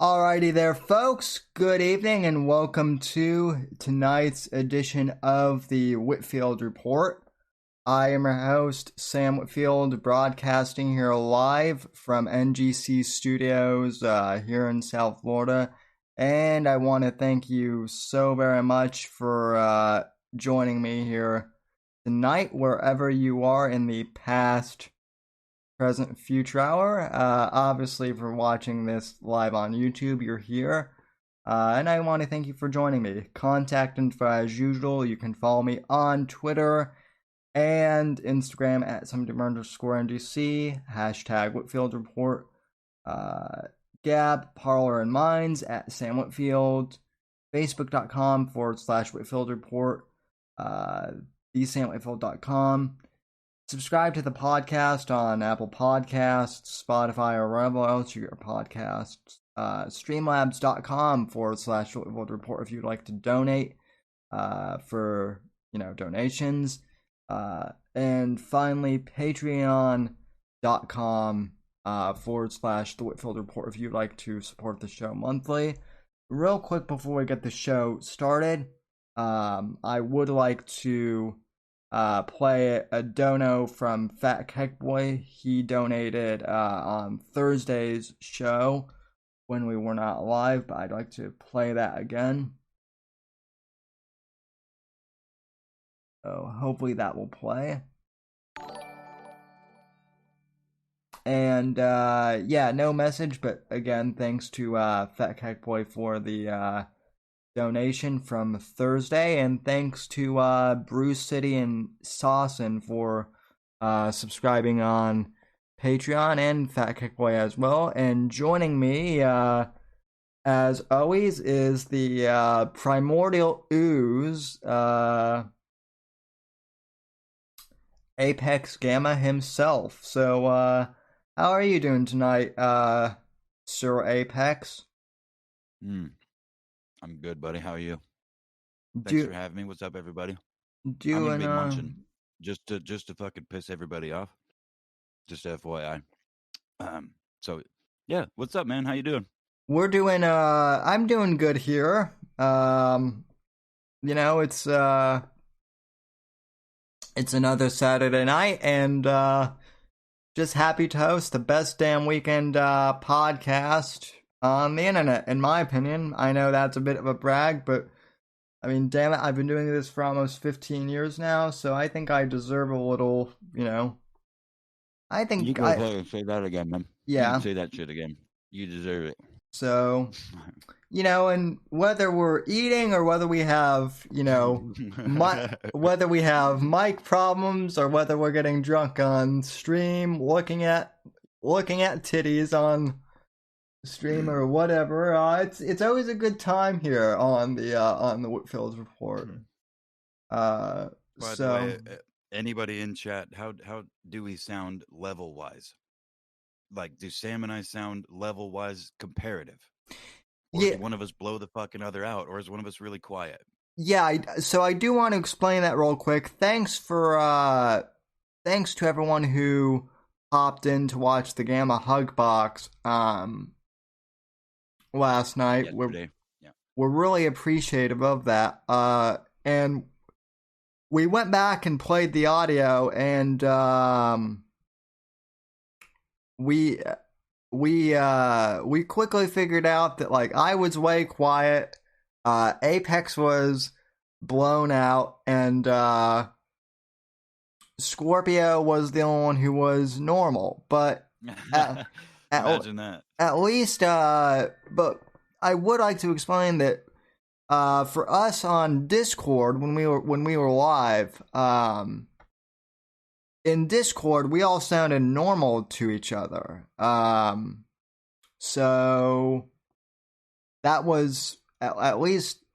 Alrighty there, folks. Good evening and welcome to tonight's edition of the Whitfield Report. I am your host, Sam Whitfield, broadcasting here live from NGC Studios here in South Florida. And I want to thank you so very much for joining me here tonight, wherever you are in the past, present, future hour. Obviously, for watching this live on YouTube, you're here. And I want to thank you for joining me. Contact info as usual. You can follow me on Twitter and Instagram at @_NDC, hashtag Whitfield Report, Gab, Parlor, and Minds at Sam Whitfield, Facebook.com/Whitfield Report, thesamwhitfield.com. Subscribe to the podcast on Apple Podcasts, Spotify, or wherever else you get your podcasts. Streamlabs.com/Whitfield Report if you'd like to donate for donations. And finally, patreon.com /The Whitfield Report if you'd like to support the show monthly. Real quick before we get the show started, I would like to play a dono from Fat Cake Boy. He donated on Thursday's show when we were not live, but I'd like to play that again. So hopefully that will play. And no message, but again, thanks to Fat Cake Boy for the donation from Thursday, and thanks to Bruce City and Sawson for subscribing on Patreon, and Fat Cake Boy as well. And joining me, as always, is the Primordial Ooze, Apex Gamma himself. So, how are you doing tonight, Sir Apex? I'm good, buddy. How are you? Thanks for having me. What's up, everybody? I'm gonna be munching just to fucking piss everybody off. Just FYI. So yeah, what's up, man? How you doing? We're doing I'm doing good here. It's another Saturday night, and just happy to host the best damn weekend podcast on the internet, in my opinion. I know that's a bit of a brag, but I mean, damn it, I've been doing this for almost 15 years now, so I think I deserve a little, I think you can say that again, man. Yeah. You can say that shit again. You deserve it. So, and whether we're eating or whether we have, whether we have mic problems or whether we're getting drunk on stream, looking at titties on stream or whatever, it's always a good time here on the Whitfield Report. By the way, anybody in chat, how do we sound level wise? Like, do Sam and I sound level wise comparative? Or do one of us blow the fucking other out, or is one of us really quiet? Yeah, so I do want to explain that real quick. Thanks to everyone who popped in to watch the Gamma Hug Box last night. We're really appreciative of that. And we went back and played the audio, and we quickly figured out that, like, I was way quiet, Apex was blown out, and Scorpio was the only one who was normal. But imagine that. At least, but I would like to explain that for us on Discord when we were live, in Discord, we all sounded normal to each other. So that was at least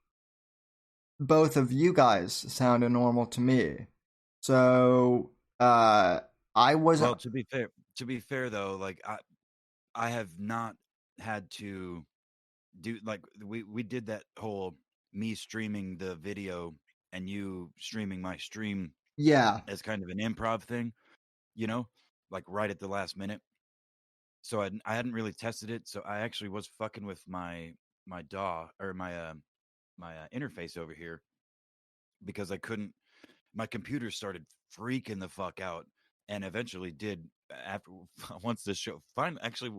both of you guys sounded normal to me. So I wasn't. Well, to be fair though, like I have not had to do, like, we did that whole me streaming the video and you streaming my stream, yeah, as kind of an improv thing, like right at the last minute. so I hadn't really tested it. So I actually was fucking with my DAW or my interface over here because I couldn't. My computer started freaking the fuck out, and eventually did after once the show. Fine, actually,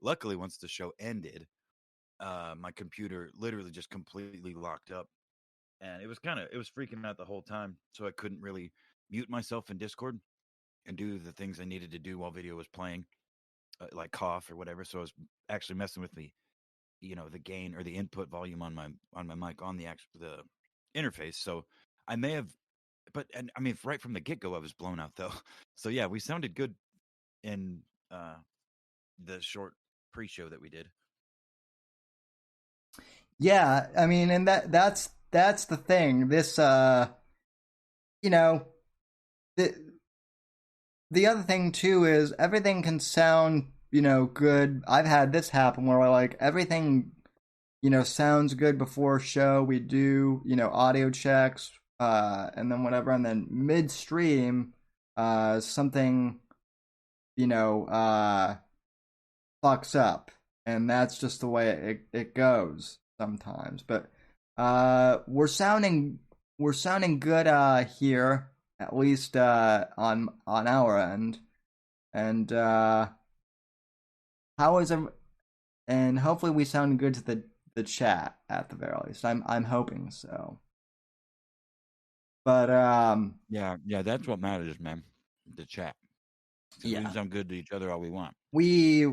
luckily once the show ended, my computer literally just completely locked up, and it was freaking out the whole time. So I couldn't really mute myself in Discord and do the things I needed to do while video was playing, like cough or whatever. So I was actually messing with the gain or the input volume on my mic on the actual the interface. So I may have, but and I mean, right from the get go, I was blown out though. So yeah, we sounded good in the short pre-show that we did. Yeah, I mean, and that's the thing. This, you know, the the other thing too is everything can sound, good. I've had this happen where like everything, sounds good before a show. We do, audio checks, and then whatever, and then midstream, something, you know, uh, fucks up, and that's just the way it goes sometimes. But we're sounding good here, at least on our end. And how is it? And hopefully we sound good to the chat at the very least. I'm hoping so. But Yeah, that's what matters, man. The chat, because we can yeah, sound good to each other all we want. we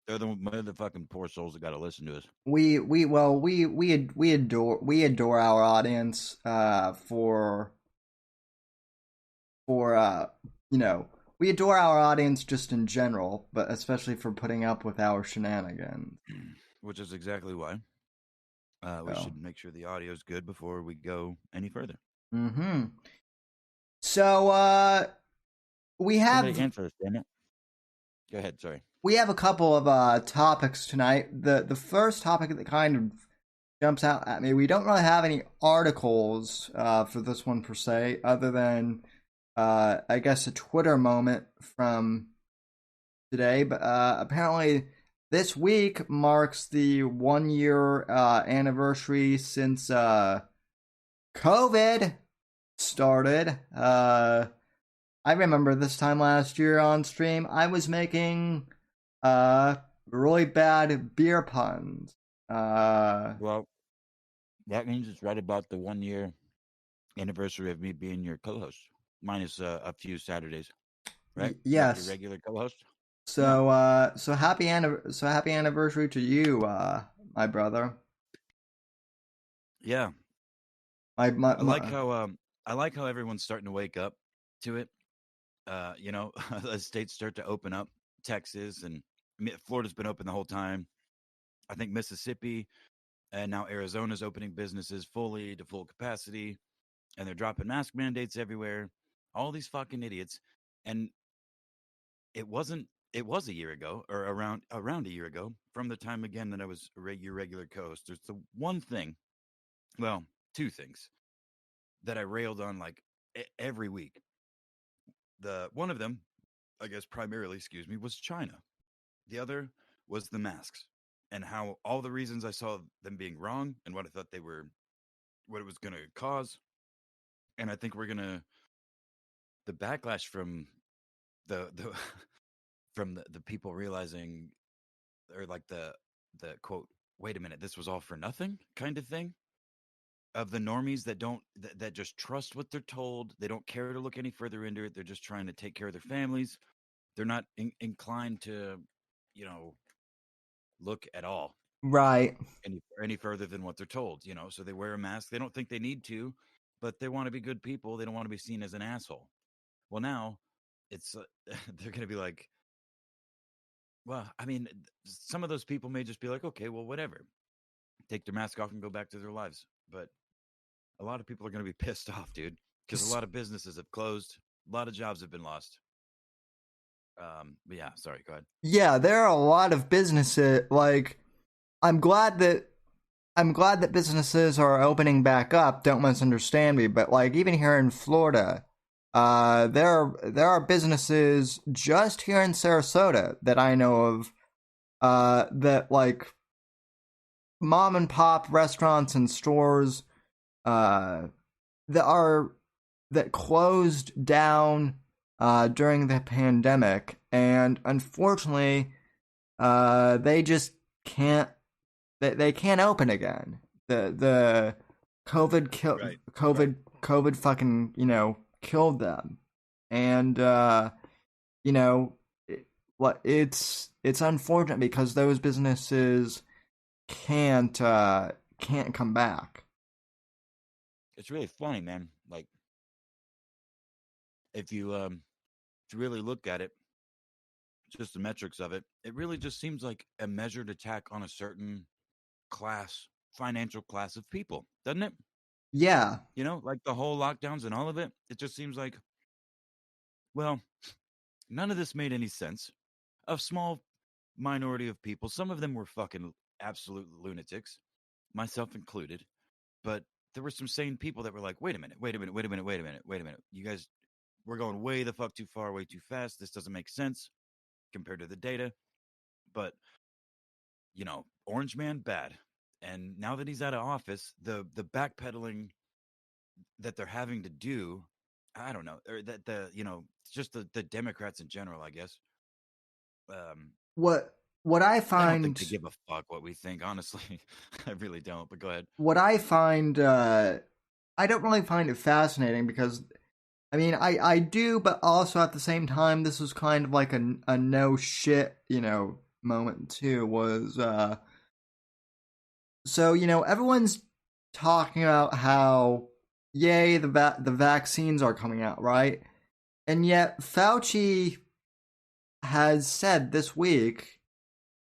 They're the fucking poor souls that got to listen to us. we adore our audience for we adore our audience just in general, but especially for putting up with our shenanigans. Which is exactly why we So, should make sure the audio is good before we go any further. mm-hmm. So we Somebody have answer us, damn it. Go ahead, sorry. we have a couple of topics tonight. The first topic that kind of jumps out at me. We don't really have any articles for this one per se, other than I guess a Twitter moment from today. But apparently, this week marks the 1 year anniversary since COVID started. I remember this time last year on stream, I was making really bad beer puns. Well, that means it's right about the 1 year anniversary of me being your co-host, minus a few Saturdays, right? Like your Yes. regular co-host. Yeah, So happy anniversary to you, my brother. yeah. My, my, I like my how everyone's starting to wake up to it. As states start to open up, Texas and Florida's been open the whole time. I think Mississippi and now Arizona's opening businesses fully to full capacity, and they're dropping mask mandates everywhere. All these fucking idiots, and it wasn't. It was a year ago, or around a year ago, from the time again that I was your regular co-host. There's the one thing, well, two things that I railed on like every week. The one of them, I guess primarily, excuse me, was China. The other was the masks and how all the reasons I saw them being wrong and what I thought they were, what it was going to cause. And I think we're going to, the backlash from the from the people realizing, or like the quote, wait a minute, this was all for nothing kind of thing, of the normies that don't that just trust what they're told. They don't care to look any further into it. They're just trying to take care of their families. They're not inclined to, you know, look at all right. any further than what they're told. So they wear a mask. They don't think they need to, but they want to be good people. They don't want to be seen as an asshole. Well, now it's they're going to be like, well, I mean, some of those people may just be like, okay, well, whatever, take their mask off and go back to their lives. But a lot of people are going to be pissed off, dude, because a lot of businesses have closed, a lot of jobs have been lost. But yeah, sorry, go ahead. Yeah, there are a lot of businesses. Like, I'm glad that businesses are opening back up. Don't misunderstand me, but like even here in Florida, there are businesses just here in Sarasota that I know of that like mom and pop restaurants and stores uh, that are that closed down during the pandemic, and unfortunately, they just can't they can't open again. The Right. COVID fucking killed them, and you know it's unfortunate because those businesses can't come back. It's really funny, man. Like if you really look at it, just the metrics of it, it really just seems like a measured attack on a certain class, financial class of people, doesn't it? Yeah. Like the whole lockdowns and all of it. It just seems like, well, none of this made any sense. A small minority of people, some of them were fucking absolute lunatics, myself included, but there were some sane people that were like, wait a minute, wait a minute, wait a minute, wait a minute, wait a minute. You guys, we're going way the fuck too far, way too fast. This doesn't make sense compared to the data. But, Orange Man, bad. And now that he's out of office, the backpedaling that they're having to do, I don't know, or that just the Democrats in general, I guess. Um, What I I don't think find they give a fuck what we think, honestly. I really don't. But go ahead. what I find I don't really find it fascinating because I mean I do, but also at the same time this was kind of like a no shit moment too. Was so everyone's talking about how yay the vaccines are coming out, right? And yet Fauci has said this week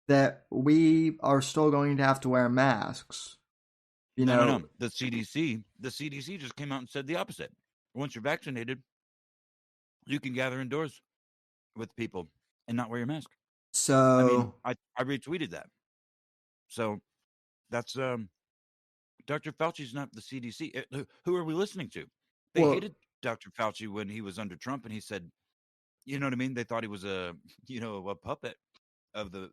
that we are still going to have to wear masks. You No, no, know, no. The CDC just came out and said the opposite. Once you're vaccinated, you can gather indoors with people and not wear your mask. I mean, so I retweeted that. So that's Dr. Fauci's not the CDC. Who are we listening to? They well, hated Dr. Fauci when he was under Trump, and he said, you know what I mean? They thought he was a puppet of the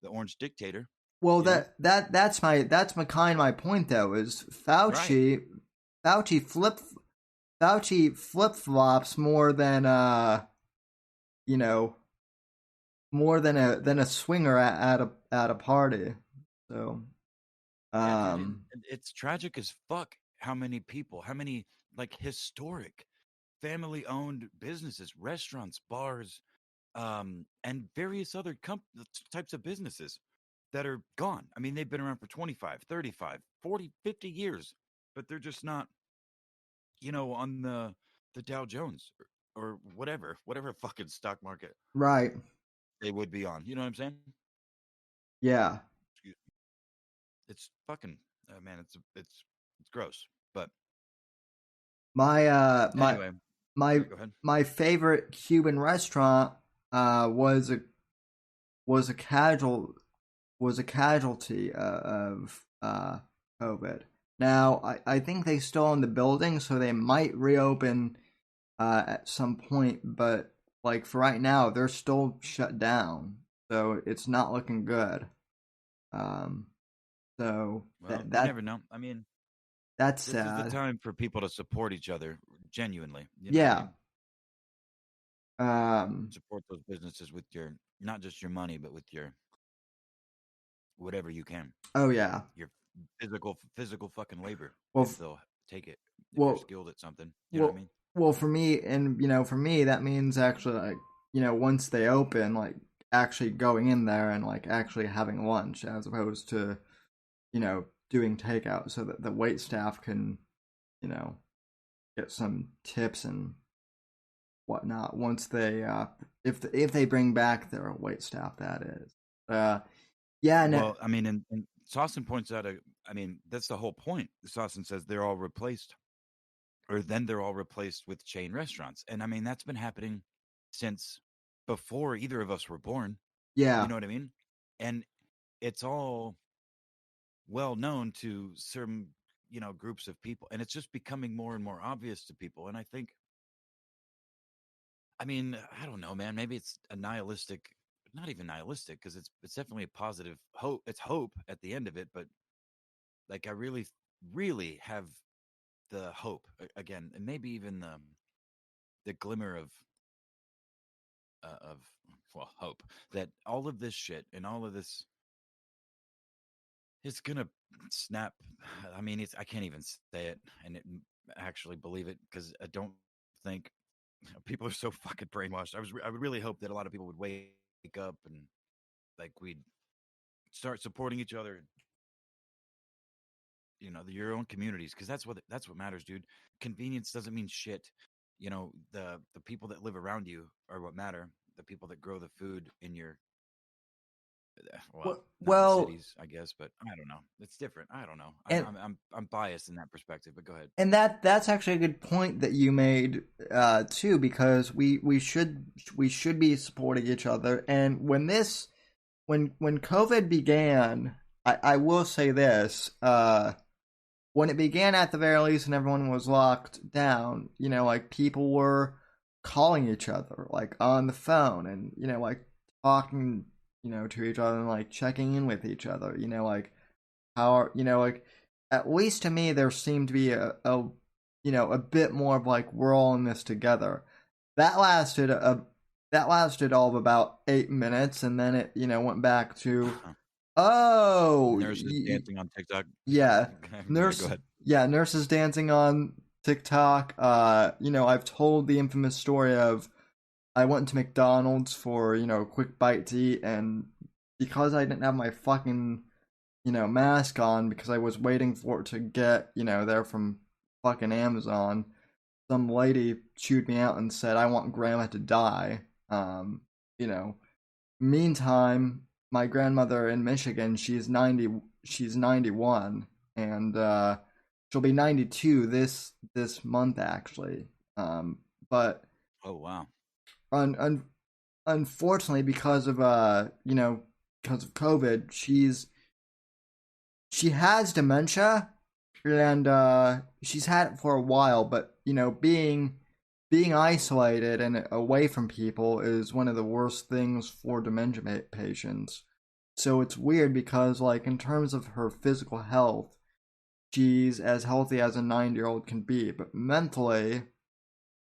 orange dictator. well You know, that's my kind of my point though is right? Fauci flip Fauci flip flops more than you know more than a swinger at a party. So Yeah, dude, um it's tragic as fuck. How many people? How many like historic family-owned businesses, restaurants, bars, and various other types of businesses that are gone. I mean, they've been around for 25, 35, 40, 50 years, but they're just not, on the Dow Jones or whatever fucking stock market right, they would be on. You know what I'm saying? yeah. Excuse- It's fucking man, it's gross. But My uh my anyway, my yeah, go ahead. my favorite Cuban restaurant was a casual was a casualty of COVID. Now, I think they still own the building, so they might reopen at some point, but like for right now, they're still shut down, so it's not looking good. Um, so Well, you never know. I mean, that's this is the sad. time for people to support each other genuinely. You know what I Yeah. mean? Um. Support those businesses with your not just your money, but with your whatever you can. Oh yeah. Your physical fucking labor Well. if they'll take it. If you're Well. skilled at something, you know what I Well. mean? Well. For me, and for me, that means actually like once they open, like actually going in there and like actually having lunch as opposed to doing takeout so that the wait staff can, you know, get some tips and whatnot once they if they bring back their wait staff, that is. Yeah, no, Well, I mean, and Sawson points out, I mean, that's the whole point. Sawson says they're all replaced, or then they're all replaced with chain restaurants. And I mean, that's been happening since before either of us were born. You yeah, know what I mean? And it's all well known to certain, groups of people. And it's just becoming more and more obvious to people. And I think I mean, I don't know, man. Maybe it's a nihilistic, not even nihilistic, because it's definitely a positive hope. It's hope at the end of it, but like I really have the hope again, and maybe even the glimmer of well hope that all of this shit and all of this is gonna snap. I mean, it's I can't even say it and actually believe it because I don't think people are so fucking brainwashed. I would really hope that a lot of people would wake up and like we'd start supporting each other, your own communities, because that's what matters, dude. Convenience doesn't mean shit. The people that live around you are what matter. The people that grow the food in your well, not in Well, cities, I guess, but I don't know. It's different. I don't know. I'm and I'm I'm I'm biased in that perspective, but go ahead. that's actually a good point that you made too, because we should be supporting each other. And when COVID began, I will say this, when it began at the very least and everyone was locked down, like people were calling each other like on the phone and like talking to each other and like checking in with each other, like how are like at least to me there seemed to be a a bit more of like we're all in this together. That lasted all of about 8 minutes, and then it went back to, oh, Nurses dancing on TikTok. yeah, Yeah, go ahead. nurses dancing on TikTok. I've told the infamous story of I went to McDonald's for a quick bite to eat, and because I didn't have my fucking mask on because I was waiting for it to get there from fucking Amazon, some lady chewed me out and said I want grandma to die. You know, Meantime, my grandmother in Michigan, she's 91, and she'll be 92 this month actually. But Oh wow. un, un, unfortunately, because of because of COVID, she has dementia, and she's had it for a while. But being isolated and away from people is one of the worst things for dementia patients. So it's weird because, like, in terms of her physical health, she's as healthy as a 9-year-old can be. But mentally,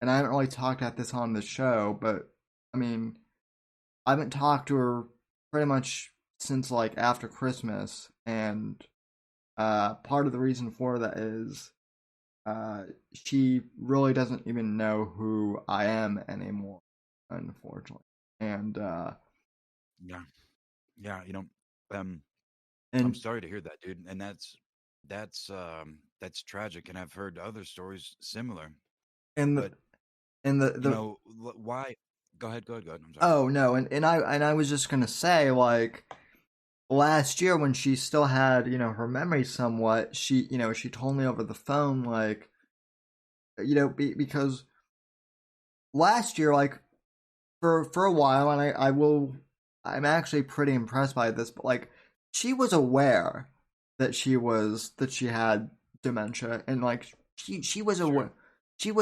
and I haven't really talked about this on the show, but I mean, I haven't talked to her pretty much since like after Christmas, and part of the reason for that is she really doesn't even know who I am anymore, unfortunately. And Yeah. Yeah, um I'm and sorry to hear that, dude. And that's tragic, and I've heard other stories similar. and the But and the why go ahead, go ahead, go ahead. I'm sorry. oh no, and I was just gonna say, like, last year when she still had her memory somewhat, she told me over the phone, like, because last year, like, for a while, and I'm actually pretty impressed by this, but like, she was aware that she had dementia, and like she was Sure.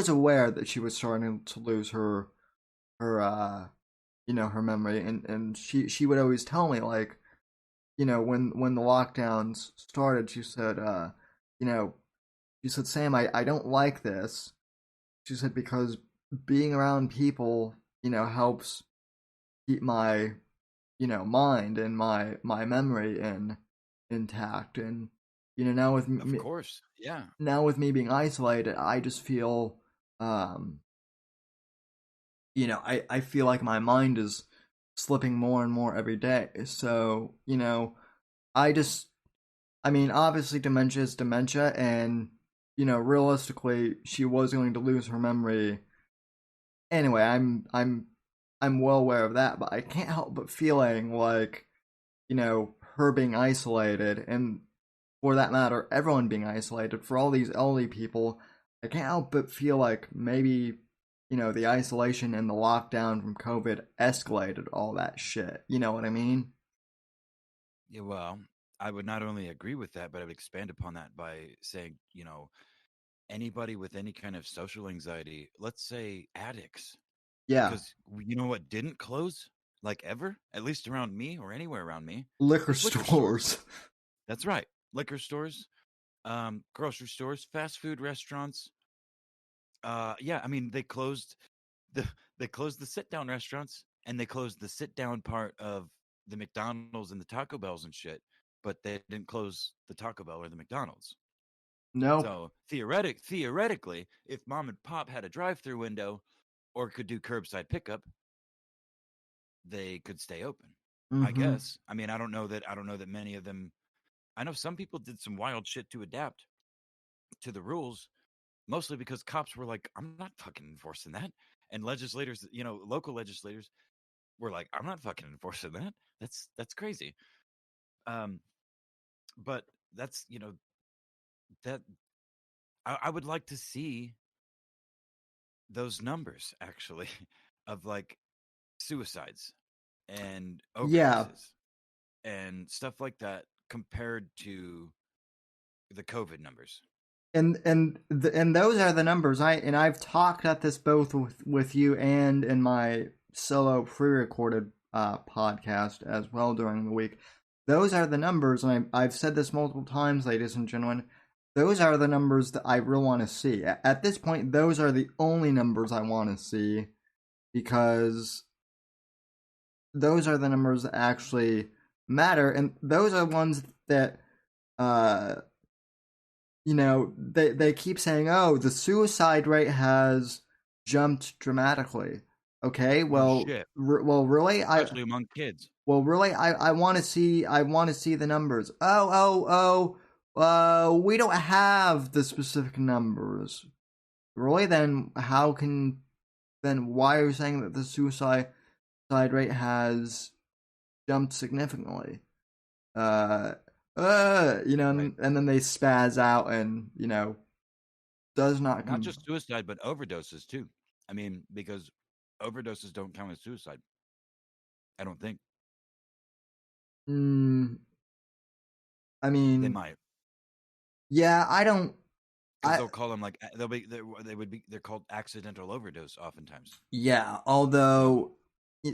aware, that she was starting to lose her her memory, and she would always tell me, like, when the lockdowns started, she said, you know she said, Sam, I don't like this. She said, because being around people helps keep my mind and my memory intact. And now with Of me, course. Yeah. being isolated, I just feel, um I feel like my mind is slipping more and more every day. So I just, I mean, obviously dementia is dementia, and realistically she was going to lose her memory anyway. I'm well aware of that, but I can't help but feeling like her being isolated, and for that matter, everyone being isolated, for all these elderly people, I can't help but feel like maybe, the isolation and the lockdown from COVID escalated all that shit. You know what I mean? Yeah, well, I would not only agree with that, but I would expand upon that by saying, anybody with any kind of social anxiety, let's say addicts, Yeah. Because you know what didn't close like ever, at least around me or anywhere around me, Liquor was liquor stores. stores. That's right, liquor stores, grocery stores, fast food restaurants. Yeah, I mean the they closed the sit down restaurants and they closed the sit down part of the McDonald's and the Taco Bells and shit, but they didn't close the Taco Bell or the McDonald's. Nope. So theoretically, if mom and pop had a drive-through window or could do curbside pickup, they could stay open. I Mm-hmm. guess. I mean, I don't know that many of them. I know some people did some wild shit to adapt to the rules, mostly because cops were like, "I'm not fucking enforcing that," and legislators, local legislators were like, "I'm not fucking enforcing that. That's crazy." Um, but that's that I would like to see those numbers actually of like suicides and Yeah. overdoses and stuff like that compared to the COVID numbers. And those are the numbers. I've talked at this both with you and in my solo pre-recorded podcast as well during the week. Those are the numbers, and I've said this multiple times, ladies and gentlemen. Those are the numbers that I really want to see. At this point, those are the only numbers I want to see because those are the numbers that actually matter, and those are ones that uh, they keep saying, "Oh, the suicide rate has jumped dramatically." Okay, No shit, well, really, especially among kids. I want to see the numbers. We don't have the specific numbers. Really, then why are you saying that the suicide rate has jumped significantly? Uh, Right. and then they spaz out and does not Not come. just suicide, but overdoses too. I mean, because overdoses don't count as suicide. I don't think Mm, I they mean, might, yeah, I don't. because I they'll call them like they're called accidental overdose oftentimes. Yeah, So although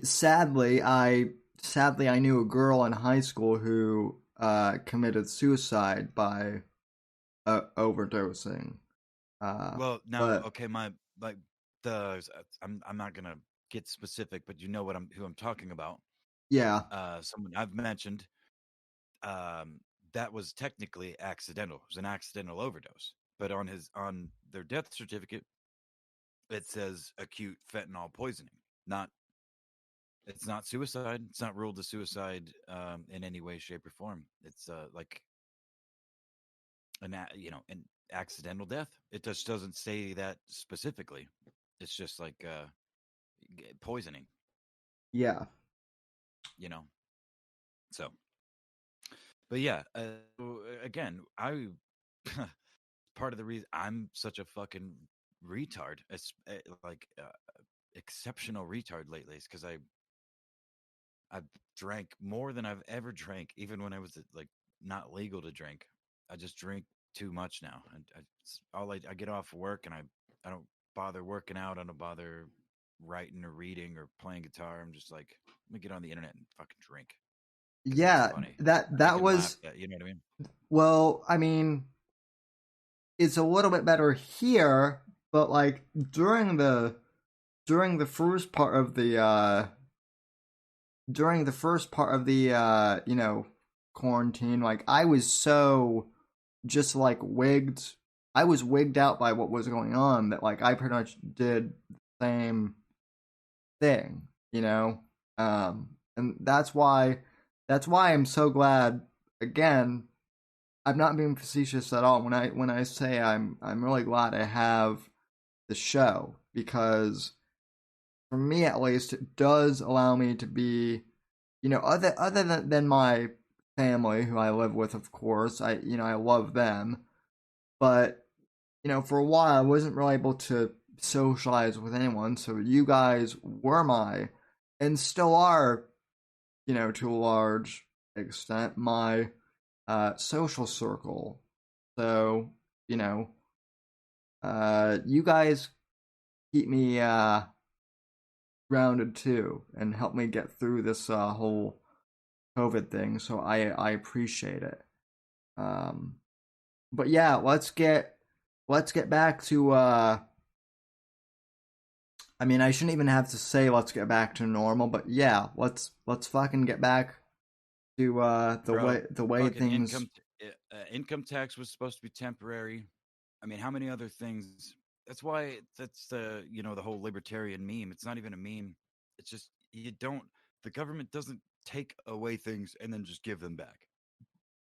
sadly, I knew a girl in high school who committed suicide by overdosing. well now But okay my like I'm not gonna get specific, but you know what I'm who I'm talking about. yeah, Someone I've mentioned um, that was technically accidental. It was an accidental overdose. But on their death certificate, it says acute fentanyl poisoning. Not It's not suicide. It's not ruled as suicide in any way, shape, or form. It's like an accidental death. It just doesn't say that specifically. It's just like poisoning. yeah, You know. So, but yeah. Again, I part of the reason I'm such a fucking retard, like exceptional retard lately, is because I've drank more than I've ever drank, even when I was like not legal to drink. I just drink too much now, and I get off work and I don't bother working out. I don't bother writing or reading or playing guitar. I'm just like, let me get on the internet and fucking drink because it's yeah. funny. I That can laugh was at, you know what I mean? well. I mean, it's a little bit better here, but like during the first part of the quarantine, like I was so just like wigged. I was wigged out by what was going on that like I pretty much did the same thing, you know. And that's why I'm so glad. Again, I'm not being facetious at all when I say I'm really glad I have the show because for me at least it does allow me to be, other than my family who I live with, of course. I love them, but for a while I wasn't really able to socialize with anyone. So you guys were and still are, to a large extent, my social circle. So you know, you guys keep me grounded too and helped me get through this whole COVID thing. So I appreciate it. Um, but yeah, let's get back to. I mean, I shouldn't even have to say let's get back to normal, but yeah, let's fucking get back to Bro, the way fucking things. income tax was supposed to be temporary. I mean, how many other things? That's why that's the the whole libertarian meme. It's not even a meme. It's just you don't. The government doesn't take away things and then just give them back.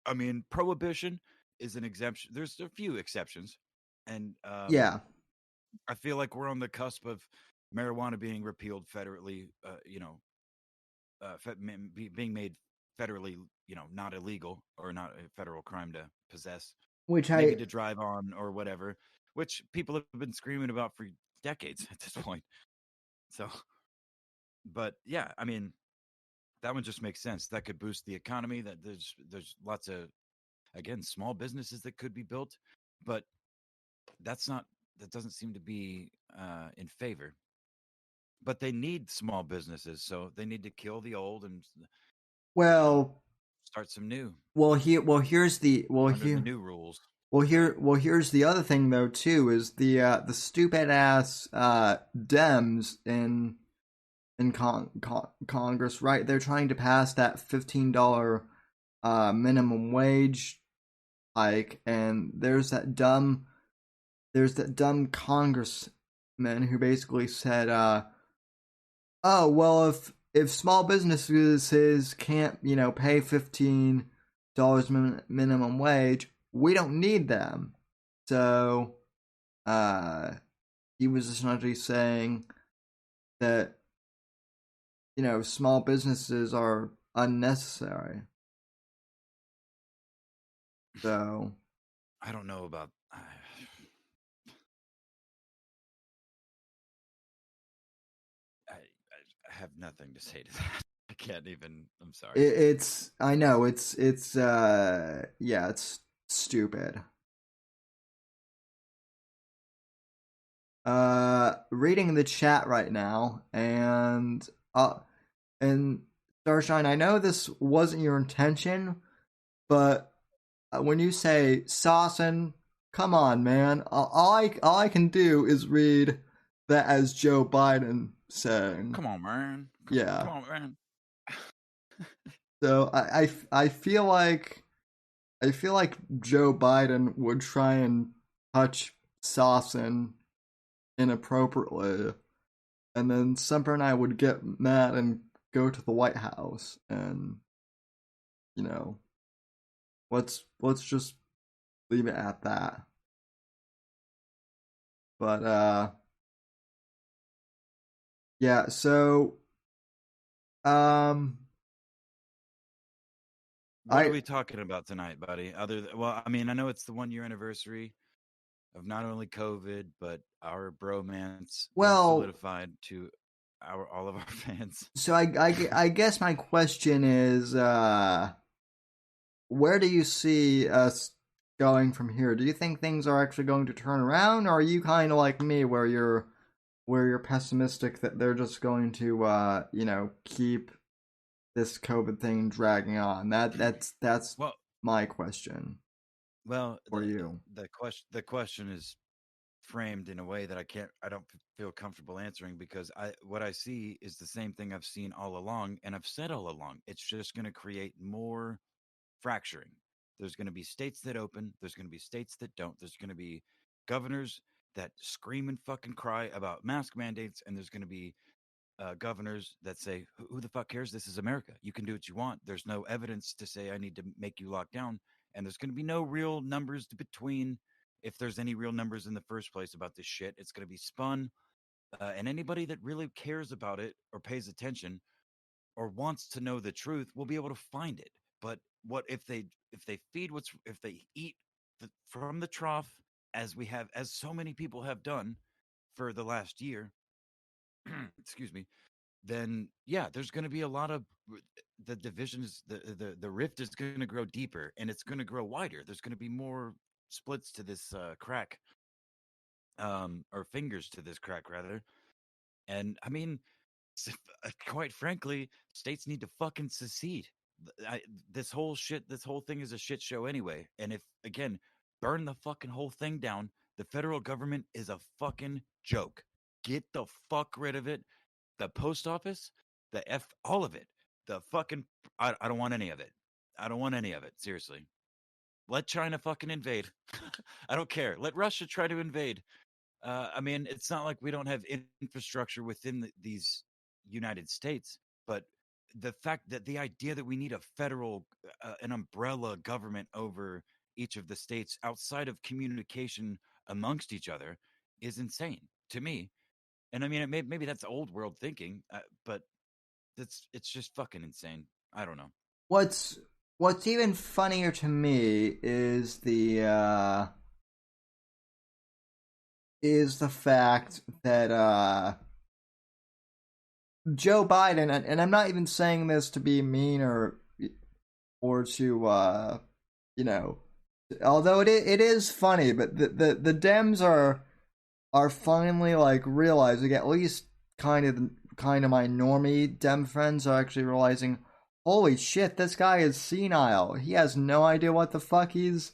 I mean, prohibition is an exemption. There's a few exceptions, and Yeah, I feel like we're on the cusp of marijuana being repealed federally. Being made federally, not illegal or not a federal crime to possess, which maybe I to drive on or whatever, which people have been screaming about for decades at this point. So, but yeah, I mean, that one just makes sense. That could boost the economy. That there's lots of again small businesses that could be built, but that's not that doesn't seem to be in favor. But they need small businesses, so they need to kill the old and you know well start some new here's the under the new rules. here's the other thing though too is the stupid ass Dems in Congress, right? They're trying to pass that $15 minimum wage hike, and there's that dumb congressman who basically said, "Oh well, if small businesses can't pay $15 minimum wage, we don't need them." So uh, he was essentially saying that small businesses are unnecessary. So I don't know about. I have nothing to say to that. I can't even. I'm sorry. it's I know it's yeah, it's stupid. Reading the chat right now, and Starshine, I know this wasn't your intention, but when you say saucin', come on, man. All I can do is read that as Joe Biden saying, Come on, man. yeah. Come on, man. So I feel like Joe Biden would try and touch Saucin inappropriately, and then Sumper and I would get mad and go to the White House, and you know, let's just leave it at that. But yeah. So um, What are I we talking about tonight, buddy? Well, I mean, I know it's the 1 year anniversary of not only COVID but our bromance being well, solidified to our all of our fans. so I guess my question is, where do you see us going from here? Do you think things are actually going to turn around, or are you kind of like me, where you're pessimistic that they're just going to keep this COVID thing dragging on? That's Well, my question well, for you. the question is framed in a way that I don't feel comfortable answering because what I see is the same thing I've seen all along and I've said all along. It's just going to create more fracturing. There's going to be states that open, there's going to be states that don't. There's going to be governors that scream and fucking cry about mask mandates, and there's going to be governors that say, "Who the fuck cares? This is America. You can do what you want. There's no evidence to say I need to make you lock down." And there's going to be no real numbers between, if there's any real numbers in the first place about this shit. It's going to be spun, and anybody that really cares about it or pays attention or wants to know the truth will be able to find it. But what if they feed what's if they eat from the trough as so many people have done for the last year? Excuse me, then yeah, there's going to be a lot of the divisions, the rift is going to grow deeper and it's going to grow wider. There's going to be more splits to this crack, or fingers to this crack rather. And I mean, quite frankly, states need to fucking secede. This whole thing is a shit show anyway. And if, again, burn the fucking whole thing down, the federal government is a fucking joke. Get the fuck rid of it. The post office, all of it. The fucking, I don't want any of it. I don't want any of it. Seriously. Let China fucking invade. I don't care. Let Russia try to invade. I mean, it's not like we don't have infrastructure within these United States, but the fact that the idea that we need a federal, an umbrella government over each of the states outside of communication amongst each other is insane to me. And I mean, maybe that's old world thinking, but it's just fucking insane. I don't know. What's even funnier to me is the fact that Joe Biden, and I'm not even saying this to be mean or to you know, although it is funny, but the Dems are finally like realizing, at least kind of my normie Dem friends are actually realizing, holy shit, this guy is senile. He has no idea what the fuck he's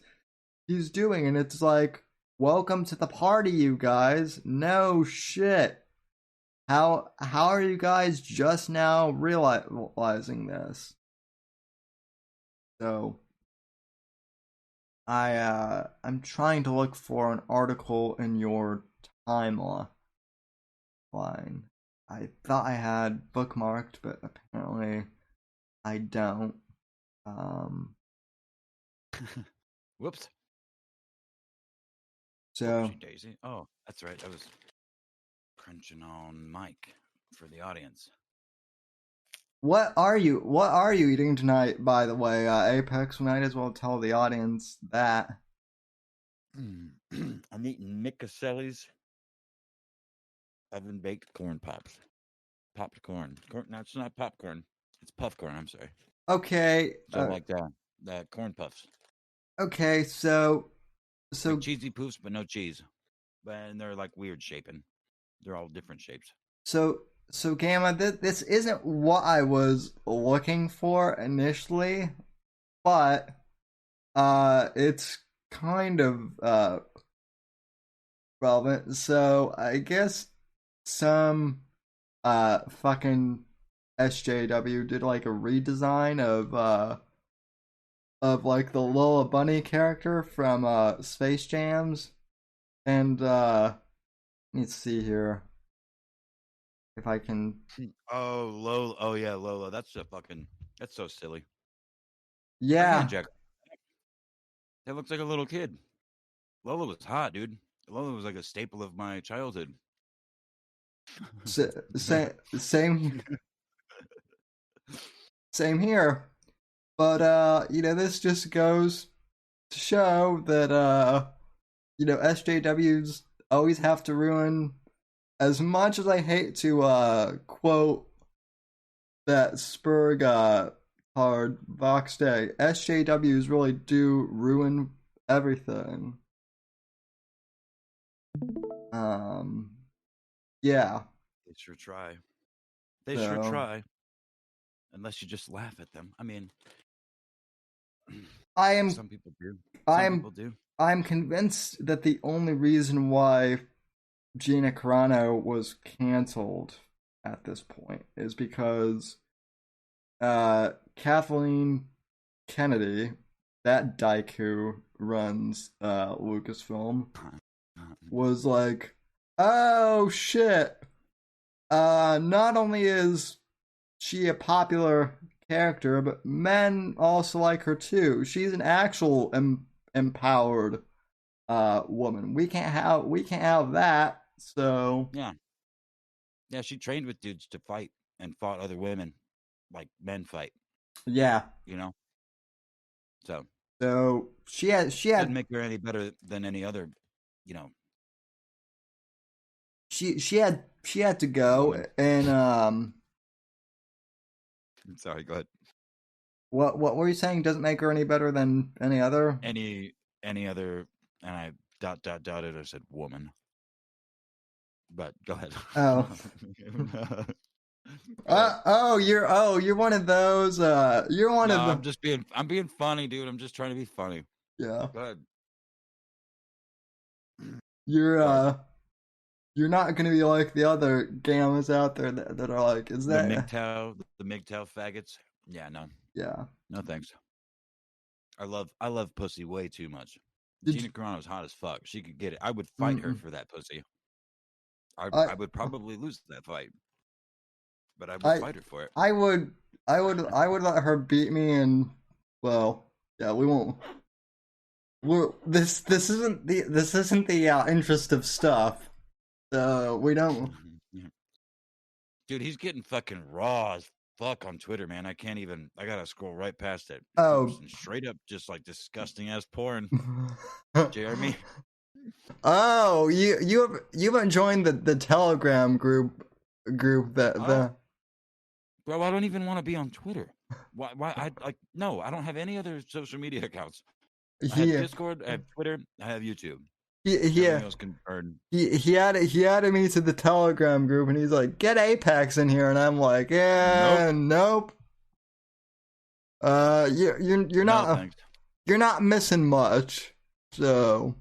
doing, and it's like, welcome to the party, you guys. No shit. How are you guys just now realizing this? So I'm trying to look for an article in your timeline. I thought I had bookmarked, but apparently I don't. Whoops. So Whoopsie daisy. Oh, that's right. I was crunching on mic for the audience. What are you eating tonight, by the way, Apex? We might as well tell the audience that. I'm eating Micaselli's oven baked corn pops. Popped corn. No, it's not popcorn. It's puff corn. I'm sorry. Okay. So like the corn puffs. Okay, so like cheesy poofs, but no cheese. And they're like weird shaping. They're all different shapes. So Gamma, this isn't what I was looking for initially, but it's kind of relevant. So I guess some fucking SJW did like a redesign of like the Lola Bunny character from Space Jams, and let's see here if I can. Oh, Lola. Oh yeah, Lola. That's so silly. Yeah. Again, Jack. That looks like a little kid. Lola was hot, dude. Lola was like a staple of my childhood. Same same here. But this just goes to show that SJWs always have to ruin. As much as I hate to quote that Spurg card Vox Day, SJWs really do ruin everything. Yeah. They sure try. They sure try. Unless you just laugh at them. I mean, some people do. Some people do. I'm convinced that the only reason why Gina Carano was canceled at this point is because Kathleen Kennedy, that dyke who runs Lucasfilm, was like, oh shit, not only is she a popular character, but men also like her too. She's an actual empowered woman. We can't have that. So yeah, she trained with dudes to fight and fought other women like men fight. Yeah, So she doesn't make her any better than any other, She had to go woman. And sorry, go ahead. What were you saying? Doesn't make her any better than any other? Any other, and I dotted. I said woman, but go ahead. Oh, You're one of those. You're one No, of the. I'm being funny, dude. I'm just trying to be funny. Yeah. Go ahead. You're Go ahead. you're not gonna be like the other gammas out there that are like, is The that MGTOW faggots. Yeah, no, yeah. no thanks. I love pussy way too much. Did Gina you, Carano's hot as fuck. She could get it. I would fight her mm-mm. for that pussy. I I would probably lose that fight, but I would I fight her for it. I would let her beat me, and well, yeah, we won't. This isn't the interest of stuff. So we don't. Dude, he's getting fucking raw as fuck on Twitter, man. I can't even. I gotta scroll right past it. Oh. Posting straight up, just like disgusting ass porn. Jeremy. Oh, you haven't joined the Telegram group that the. Bro, I don't even want to be on Twitter. Why I like no, I don't have any other social media accounts. I have He Discord, I have Twitter, I have YouTube. he Everything else can earn. he added me to the Telegram group, and he's like, "Get Apex in here," and I'm like, "Yeah, nope." You're No not thanks. you're not missing much. So,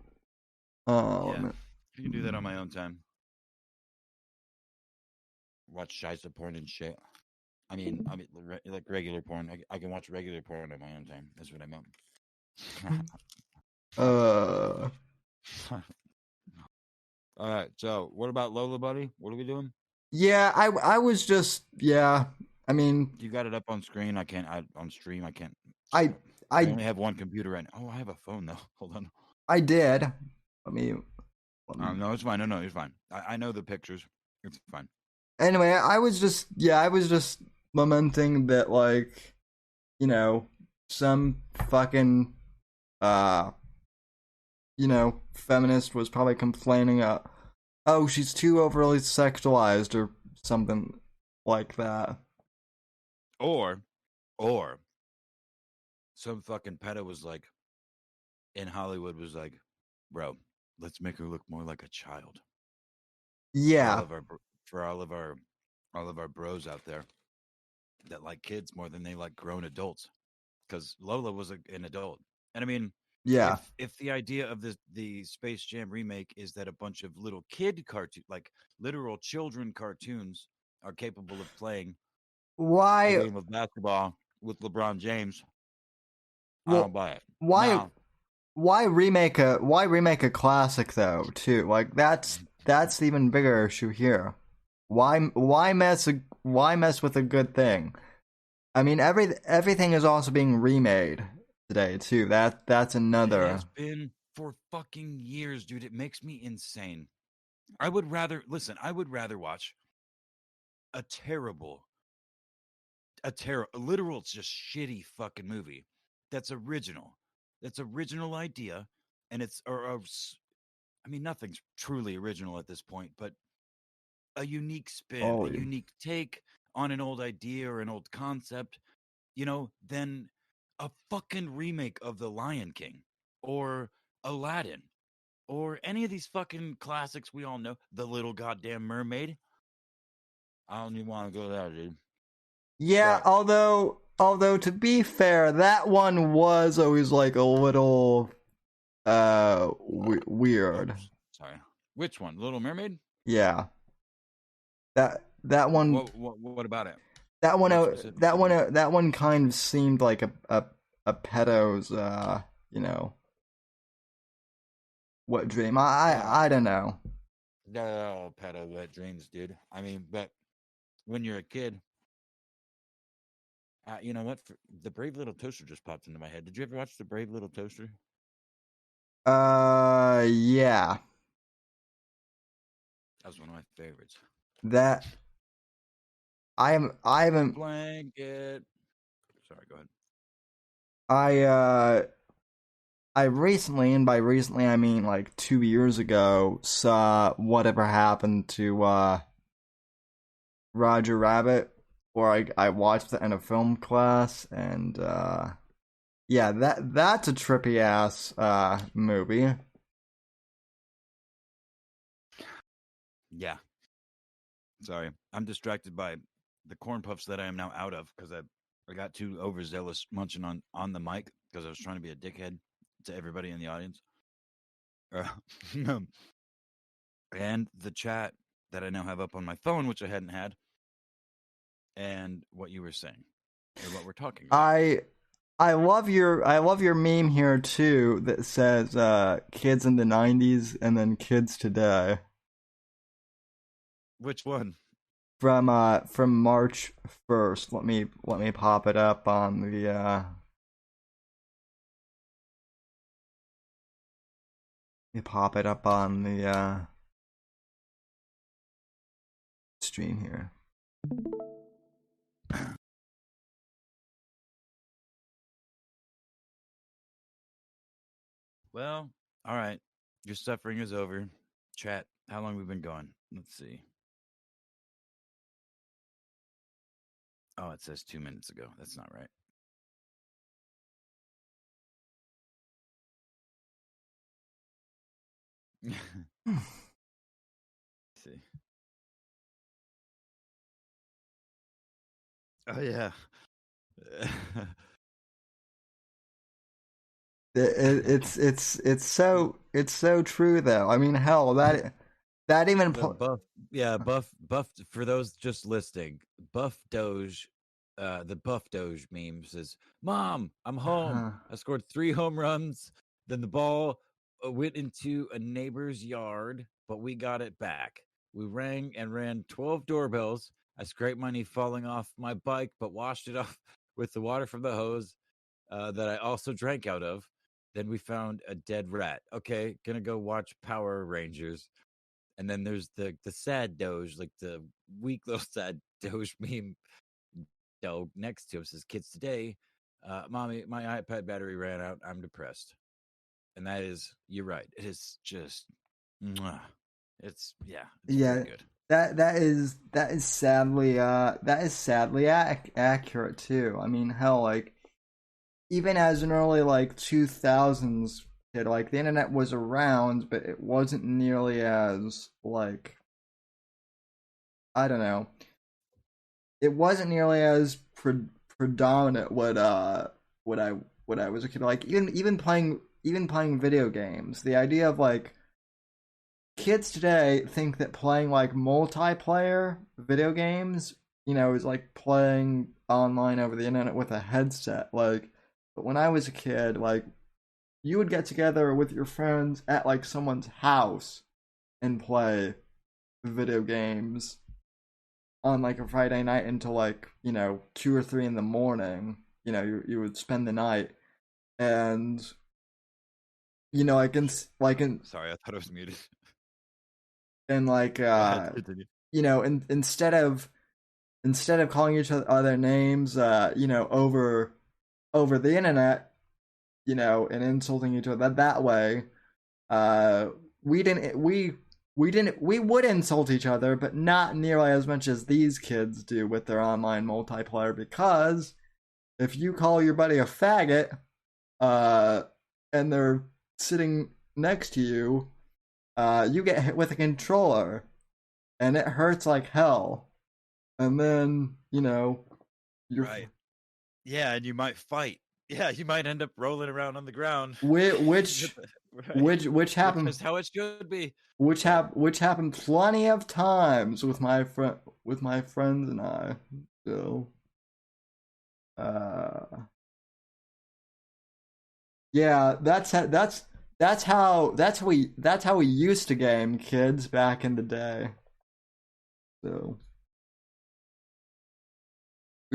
yeah, you can do that on my own time. Watch Shiza porn and shit. I mean, like regular porn. I can watch regular porn on my own time. That's what I meant. All right. So, what about Lola, buddy? What are we doing? Yeah, I was just I mean, you got it up on screen. I can't. On stream. I can't. I only have one computer right now. Oh, I have a phone though. Hold on. I did. Let me. No, it's fine. No, it's fine. I know the pictures. It's fine. Anyway, I was just lamenting that, like, some fucking feminist was probably complaining oh, she's too overly sexualized or something like that. Or some fucking pedo was like in Hollywood was like, bro, let's make her look more like a child. Yeah. For all of our bros out there that like kids more than they like grown adults, because Lola was an adult, and I mean, yeah. If the idea of the Space Jam remake is that a bunch of little kid cartoon, like literal children cartoons, are capable of playing a game of basketball with LeBron James, I don't buy it. Why remake a classic though, too? Like, that's the even bigger issue here. Why mess with a good thing? I mean, everything is also being remade today too. That's another. It has been for fucking years, dude. It makes me insane. I would rather watch a literal, just shitty fucking movie that's original. That's original idea, and I mean, nothing's truly original at this point, but a unique spin, a unique take on an old idea or an old concept, than a fucking remake of The Lion King or Aladdin or any of these fucking classics we all know. The Little Goddamn Mermaid. I don't even want to go there, dude. Yeah, but, although to be fair, that one was always like a little weird. Oops, sorry. Which one? Little Mermaid? Yeah. That one. What about it? That one kind of seemed like a pedo's wet dream. I don't know. No, pedo wet dreams, dude. I mean, but when you're a kid, you know what? The Brave Little Toaster just popped into my head. Did you ever watch The Brave Little Toaster? Yeah. That was one of my favorites. That I haven't blanket. Sorry, go ahead. I recently, and by recently I mean like 2 years ago, saw Whatever Happened to Roger Rabbit, or I watched it in a film class, and yeah, that's a trippy ass movie. Yeah. Sorry, I'm distracted by the corn puffs that I am now out of because I got too overzealous munching on the mic because I was trying to be a dickhead to everybody in the audience. And the chat that I now have up on my phone, which I hadn't had, and what you were saying, or what we're talking about. I love your meme here too that says kids in the 90s and then kids today. Which one? From March 1st. Let me pop it up on the stream here. Well, all right. Your suffering is over. Chat, how long have we been going? Let's see. Oh, it says 2 minutes ago. That's not right. See. Oh yeah. It's so true though. I mean, hell, that even buff for those just listening. Buff Doge, the Buff Doge meme says, "Mom, I'm home. I scored 3 home runs. Then the ball went into a neighbor's yard, but we got it back. We rang and ran 12 doorbells. I scraped my knee falling off my bike, but washed it off with the water from the hose that I also drank out of. Then we found a dead rat. Okay, gonna go watch Power Rangers." And then there's the sad Doge, like the weak little sad Doge meme dog next to him says, "Kids today, mommy, my iPad battery ran out. I'm depressed." And that is, you're right. It is just, it's pretty good. That is sadly accurate too. I mean, hell, like even as an early like 2000s kid, like the internet was around, but it wasn't nearly as like, I don't know. It wasn't nearly as predominant when I was a kid. Like even playing video games. The idea of like kids today think that playing like multiplayer video games, you know, is like playing online over the internet with a headset. Like, but when I was a kid, like you would get together with your friends at like someone's house and play video games on like a Friday night until like, you know, 2 or 3 in the morning. You know, you would spend the night, and you know, like in sorry, I thought I was muted. And like you know, instead of calling each other names, you know, over the internet, you know, and insulting each other that way, we would insult each other, but not nearly as much as these kids do with their online multiplayer. Because if you call your buddy a faggot, and they're sitting next to you, you get hit with a controller, and it hurts like hell. And then, you know, you're right. Yeah, and you might fight. Yeah, you might end up rolling around on the ground. Which happened. Which is how it should be. Which happened plenty of times with my friends and I. So, yeah, that's how we used to game, kids, back in the day. So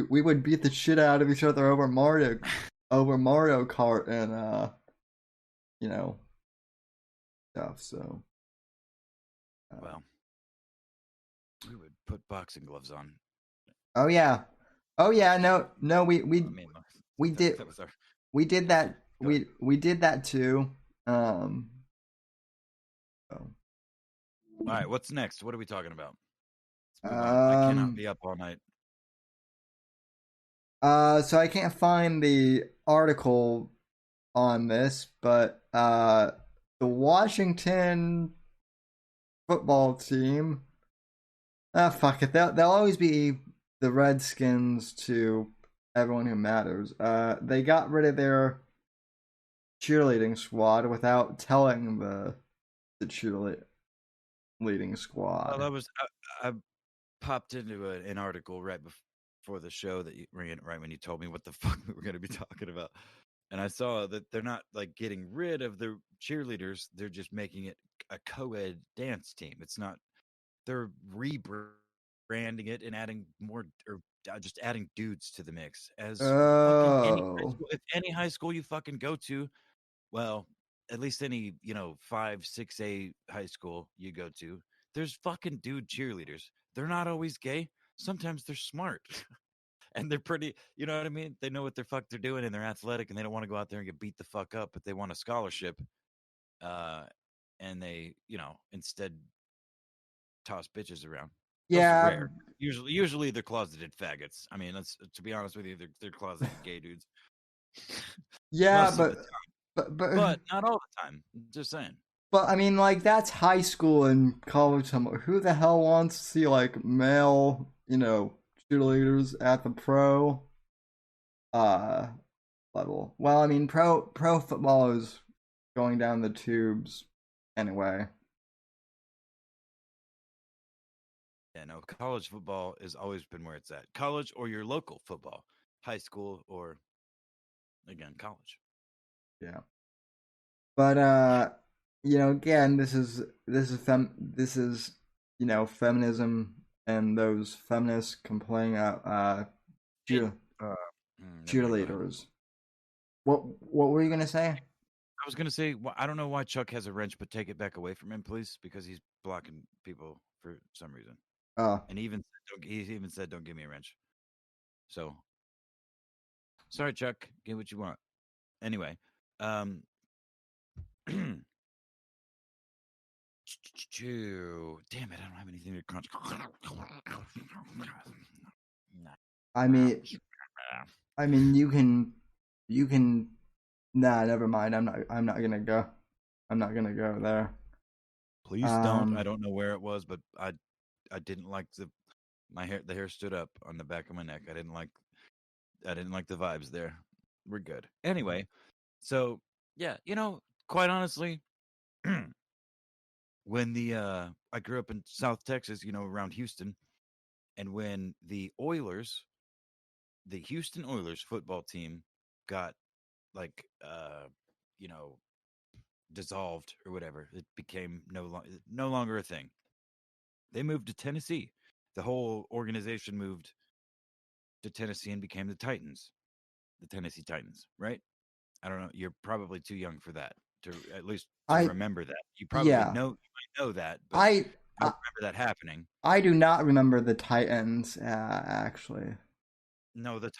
we would beat the shit out of each other over Mario Kart and you know, stuff. So well, we would put boxing gloves on. Oh yeah, no, we did we did that we did that too. So. All right, what's next? What are we talking about? Let's move on. I cannot be up all night. So I can't find the article on this, but the Washington football team, fuck it, they'll always be the Redskins to everyone who matters. They got rid of their cheerleading squad without telling the cheerleading Well, squad. I popped into an article right before the show that you ran right when you told me what the fuck we were going to be talking about, and I saw that they're not like getting rid of the cheerleaders; they're just making it a co-ed dance team. It's not. They're rebranding it and adding more or just adding dudes to the mix as fucking any high Oh. school. If any high school you fucking go to, well, at least any, 5, 6A high school you go to, there's fucking dude cheerleaders. They're not always gay. Sometimes they're smart and they're pretty, you know what I mean? They know what the fuck they're doing and they're athletic and they don't want to go out there and get beat the fuck up, but they want a scholarship. Uh, and they, instead toss bitches around. Those are Yeah, rare. Usually they're closeted faggots. I mean, let's to be honest with you, they're closeted gay dudes yeah, most of the but time, but but but not all the time. Just saying. but I mean, like that's high school and college. Who the hell wants to see like male, cheerleaders at the pro uh level? Well, I mean, pro football is going down the tubes anyway. Yeah, no, college football has always been where it's at. College or your local football, high school or again college. Yeah, but again, this is feminism and those feminists complaining It. cheer, Uh, Never mind. Go ahead. cheerleaders. What were you gonna say? I was gonna say I don't know why Chuck has a wrench, but take it back away from him, please, because he's blocking people for some reason. Oh, And he even said, "Don't give me a wrench." So sorry, Chuck. Get what you want. Anyway, um, damn it, I don't have anything to crunch. I mean, you can. Nah, never mind. I'm not gonna go. I'm not gonna go there. Please don't. I Um, don't know where it was, but I didn't like the hair stood up on the back of my neck. I didn't like the vibes there. We're good. Anyway, so yeah, quite honestly, when the I grew up in South Texas, around Houston, and when the Houston Oilers football team got like you know, dissolved or whatever, it became no longer a thing. They moved to Tennessee. The whole organization moved to Tennessee and became the Tennessee Titans, right? I don't know. You're probably too young for that to at least to I remember that. yeah, You might know that, but I I I, don't remember that happening. I do not remember the Titans actually. No, the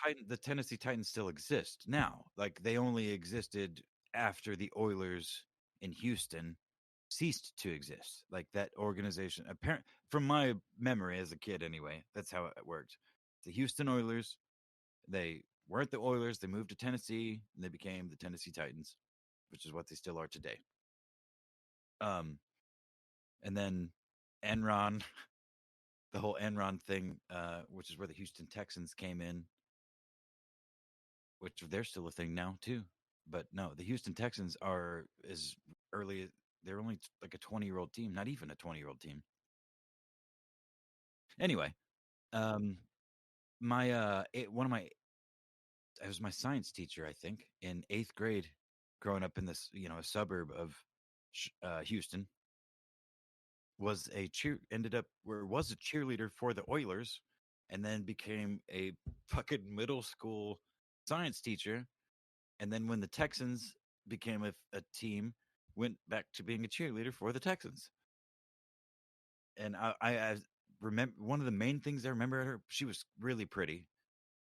Tennessee Titans still exist now. Like they only existed after the Oilers in Houston ceased to exist. Like that organization, apparent from my memory as a kid, anyway. That's how it worked. The Houston Oilers, they weren't the Oilers. They moved to Tennessee and they became the Tennessee Titans, which is what they still are today. Um, and then Enron, the whole Enron thing, which is where the Houston Texans came in, which they're still a thing now too. But no, the Houston Texans are as early. They're only like a 20-year-old team, not even a 20-year-old team. Anyway, um, one of my it was my science teacher, I think, in 8th grade, growing up in this a suburb of Houston, was a cheerleader for the Oilers, and then became a fucking middle school science teacher. And then when the Texans became a team, went back to being a cheerleader for the Texans. And I remember one of the main things I remember at her. She was really pretty,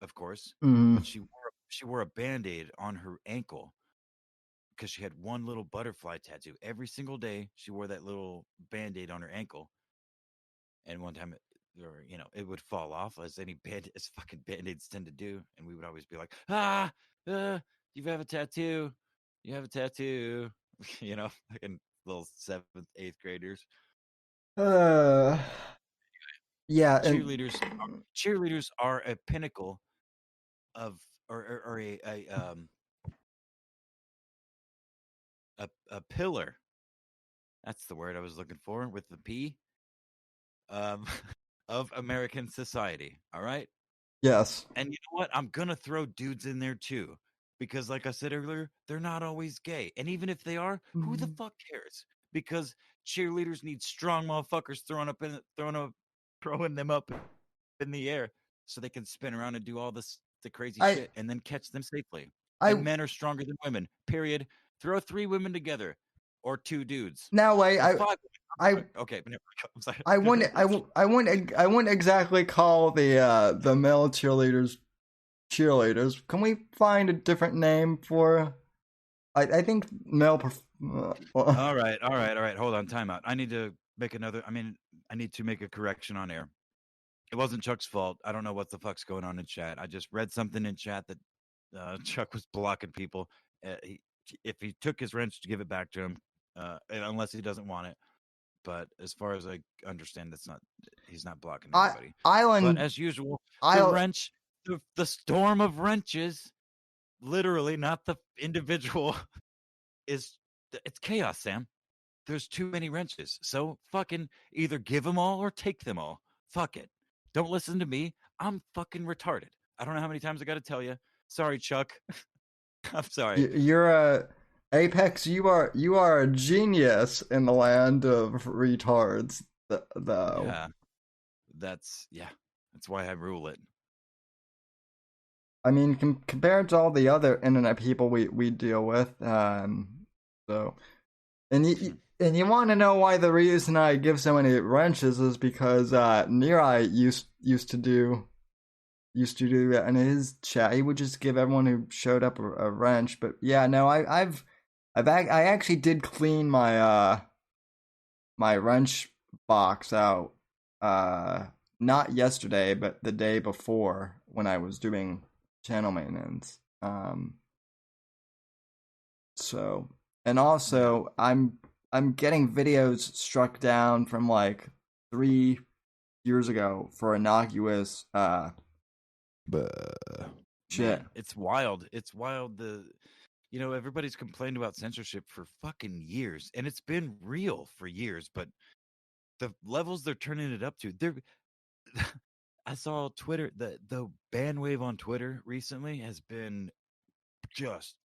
of course, Mm. but she wore a band-aid on her ankle because she had one little butterfly tattoo. Every single day, she wore that little band-aid on her ankle. And one time, it would fall off as fucking band-aids tend to do. And we would always be like, you have a tattoo. You have a tattoo. Like in little 7th, 8th graders. Uh, Yeah, and cheerleaders are a pinnacle of or a pillar. That's the word I was looking for with the P. Um, of American society. All right. yes. And you know what? I'm gonna throw dudes in there too, because like I said earlier, they're not always gay. And even if they are, who the fuck cares? Because cheerleaders need strong motherfuckers throwing them up in the air so they can spin around and do all the crazy I shit and then catch them safely. And I men are stronger than women. Period. Throw 3 women together or 2 dudes now wait, or 5 women. I Okay, I'm sorry. I wouldn't exactly call the male cheerleaders cheerleaders. Can we find a different name for? I think male. All right, all right, all right. Hold on, timeout. I need to make another. I mean, I need to make a correction on air. It wasn't Chuck's fault. I don't know what the fuck's going on in chat. I just read something in chat that Chuck was blocking people. If he took his wrench to give it back to him, unless he doesn't want it. But as far as I understand, he's not blocking anybody. But Island as usual, the Island. wrench, the storm of wrenches, literally, not the individual, is it's chaos, Sam. There's too many wrenches. So fucking either give them all or take them all. Fuck it. Don't listen to me. I'm fucking retarded. I don't know how many times I got to tell you. Sorry, Chuck. I'm sorry. You're a Apex. You are a genius in the land of retards. Though. Yeah. That's why I rule it. I mean, compared to all the other internet people we deal with, so and you want to know why the reason I give so many wrenches is because Nerai used to do that in his chat. He would just give everyone who showed up a wrench. But yeah, no, I actually did clean my wrench box out. Not yesterday, but the day before when I was doing channel maintenance. So and also Yeah. I'm getting videos struck down from like 3 years ago for innocuous shit. Man, it's wild. It's wild. Everybody's complained about censorship for fucking years, and it's been real for years, but the levels they're turning it up to, they're I saw Twitter, the ban wave on Twitter recently has been just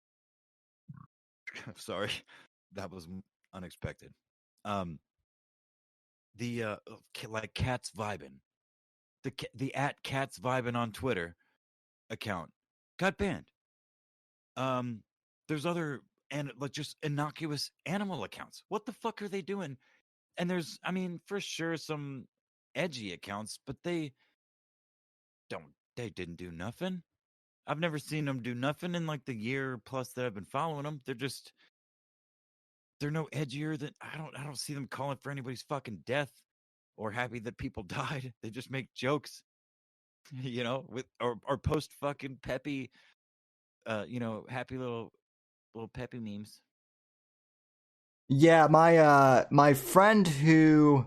sorry, that was unexpected. Um, like cats vibing, the at cats vibing on Twitter account got banned. Um, there's other and like just innocuous animal accounts. What the fuck are they doing? And there's, I mean, for sure some edgy accounts, but they didn't do nothing. I've never seen them do nothing in like the year plus that I've been following them. They're no edgier than I don't see them calling for anybody's fucking death or happy that people died. They just make jokes, with or post fucking peppy happy little peppy memes. Yeah, my friend who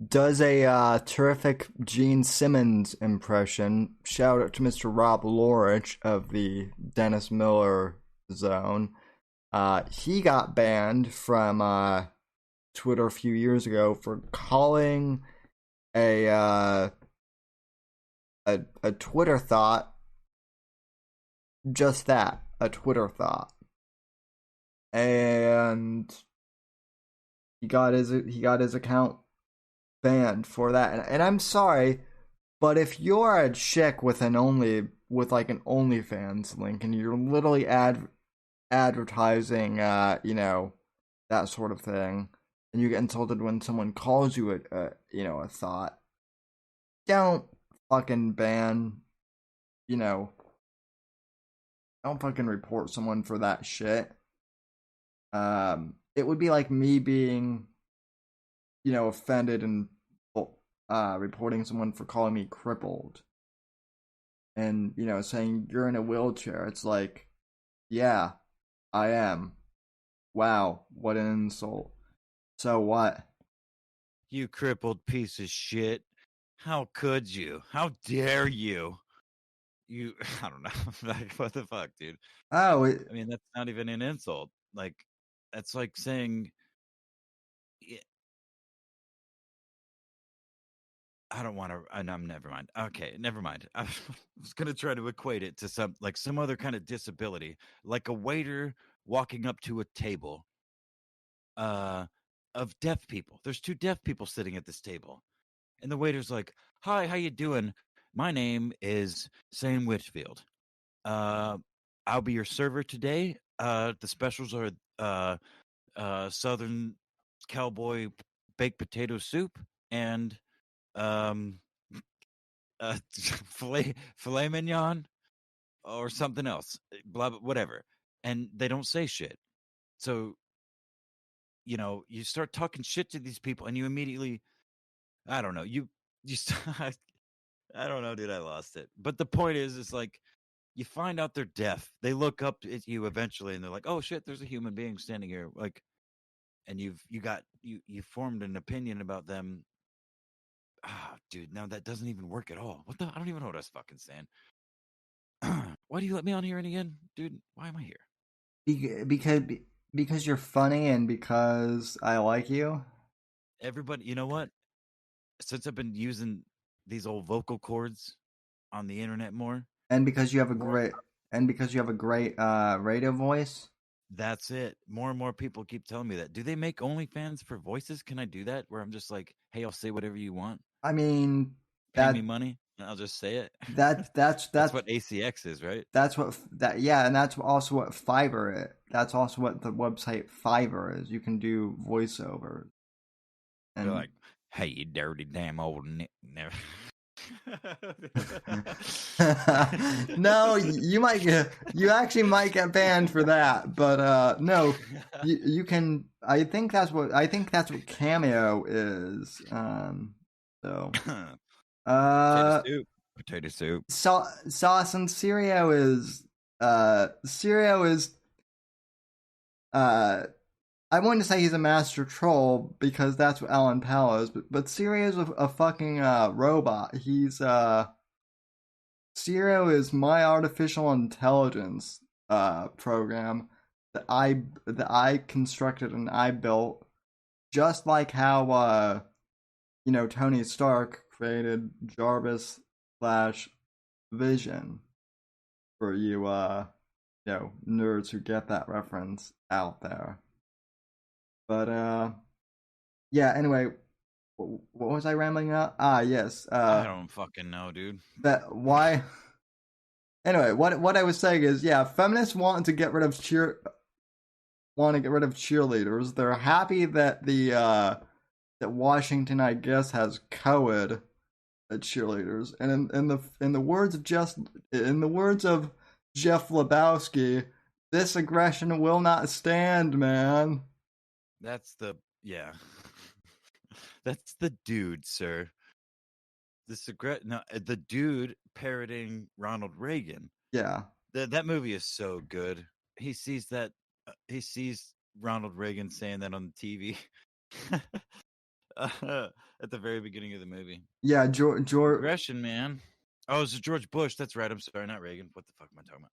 does a terrific Gene Simmons impression. Shout out to Mr. Rob Lorich of the Dennis Miller Zone. He got banned from Twitter a few years ago for calling a uh, a Twitter thought just that, a Twitter thought, and he got his account banned for that. And I'm sorry, but if you're a chick with like an OnlyFans link and you're literally advertising, that sort of thing, and you get insulted when someone calls you a thought, don't fucking ban, you know, don't fucking report someone for that shit. It would be like me being, offended and reporting someone for calling me crippled and, saying you're in a wheelchair. It's like, yeah, I am. Wow, what an insult. So what? You crippled piece of shit. How could you? How dare you? You, I don't know. Like, what the fuck, dude? Oh, I mean, that's not even an insult. Like, that's like saying, I don't want to. I'm never mind. Okay, never mind. I was gonna try to equate it to some other kind of disability, like a waiter walking up to a table uh, of deaf people. There's two deaf people sitting at this table, and the waiter's like, "Hi, how you doing? My name is Sam Whitfield. Uh, I'll be your server today. The specials are Southern Cowboy baked potato soup and um, filet mignon or something else. Blah, blah, whatever." And they don't say shit. So you start talking shit to these people, and you immediately, I don't know, you start, I don't know, dude, I lost it. But the point is like, you find out they're deaf. They look up at you eventually, and they're like, "Oh shit, there's a human being standing here." Like, and you formed an opinion about them. Ah, dude, no, that doesn't even work at all. What the? I don't even know what I was fucking saying. Why do you let me on here again, dude? Why am I here? because because you're funny and because I like you. Everybody, you know what? Since I've been using these old vocal cords on the internet more, And because you have a more great radio voice. that's it. More and more people keep telling me that. Do they make OnlyFans for voices? Can I do that? Where I'm just like, hey, I'll say whatever you want. I mean Pay me that money, and I'll just say it. that that's That's that's what ACX is, right? that's what that yeah, and that's also what Fiverr is. That's also what the website Fiverr is. You can do voiceovers They're and like, hey, you dirty damn old never. no, you actually might get banned for that, but no, you can. I think that's what Cameo is. So Potato uh, soup. Potato soup. sauce and Cereal is uh. I wouldn't say he's a master troll because that's what Alan Powell is, but Cereal is a fucking robot. Zero is my artificial intelligence program that I constructed and I built, just like how Tony Stark created Jarvis slash Vision for nerds who get that reference out there. But yeah. Anyway, what was I rambling about? Ah, yes. I don't fucking know, dude. That why anyway, what I was saying is, yeah, feminists want to get rid of cheerleaders. They're happy that that Washington, I guess, has co-ed cheerleaders. And in the words of Jeff Lebowski, this aggression will not stand, man. That's the yeah. That's the dude, sir. The dude parroting Ronald Reagan. Yeah. That movie is so good. He sees that he sees Ronald Reagan saying that on the TV at the very beginning of the movie. Yeah, George. Aggression, man. Oh, it's George Bush. That's right. I'm sorry, not Reagan. What the fuck am I talking about?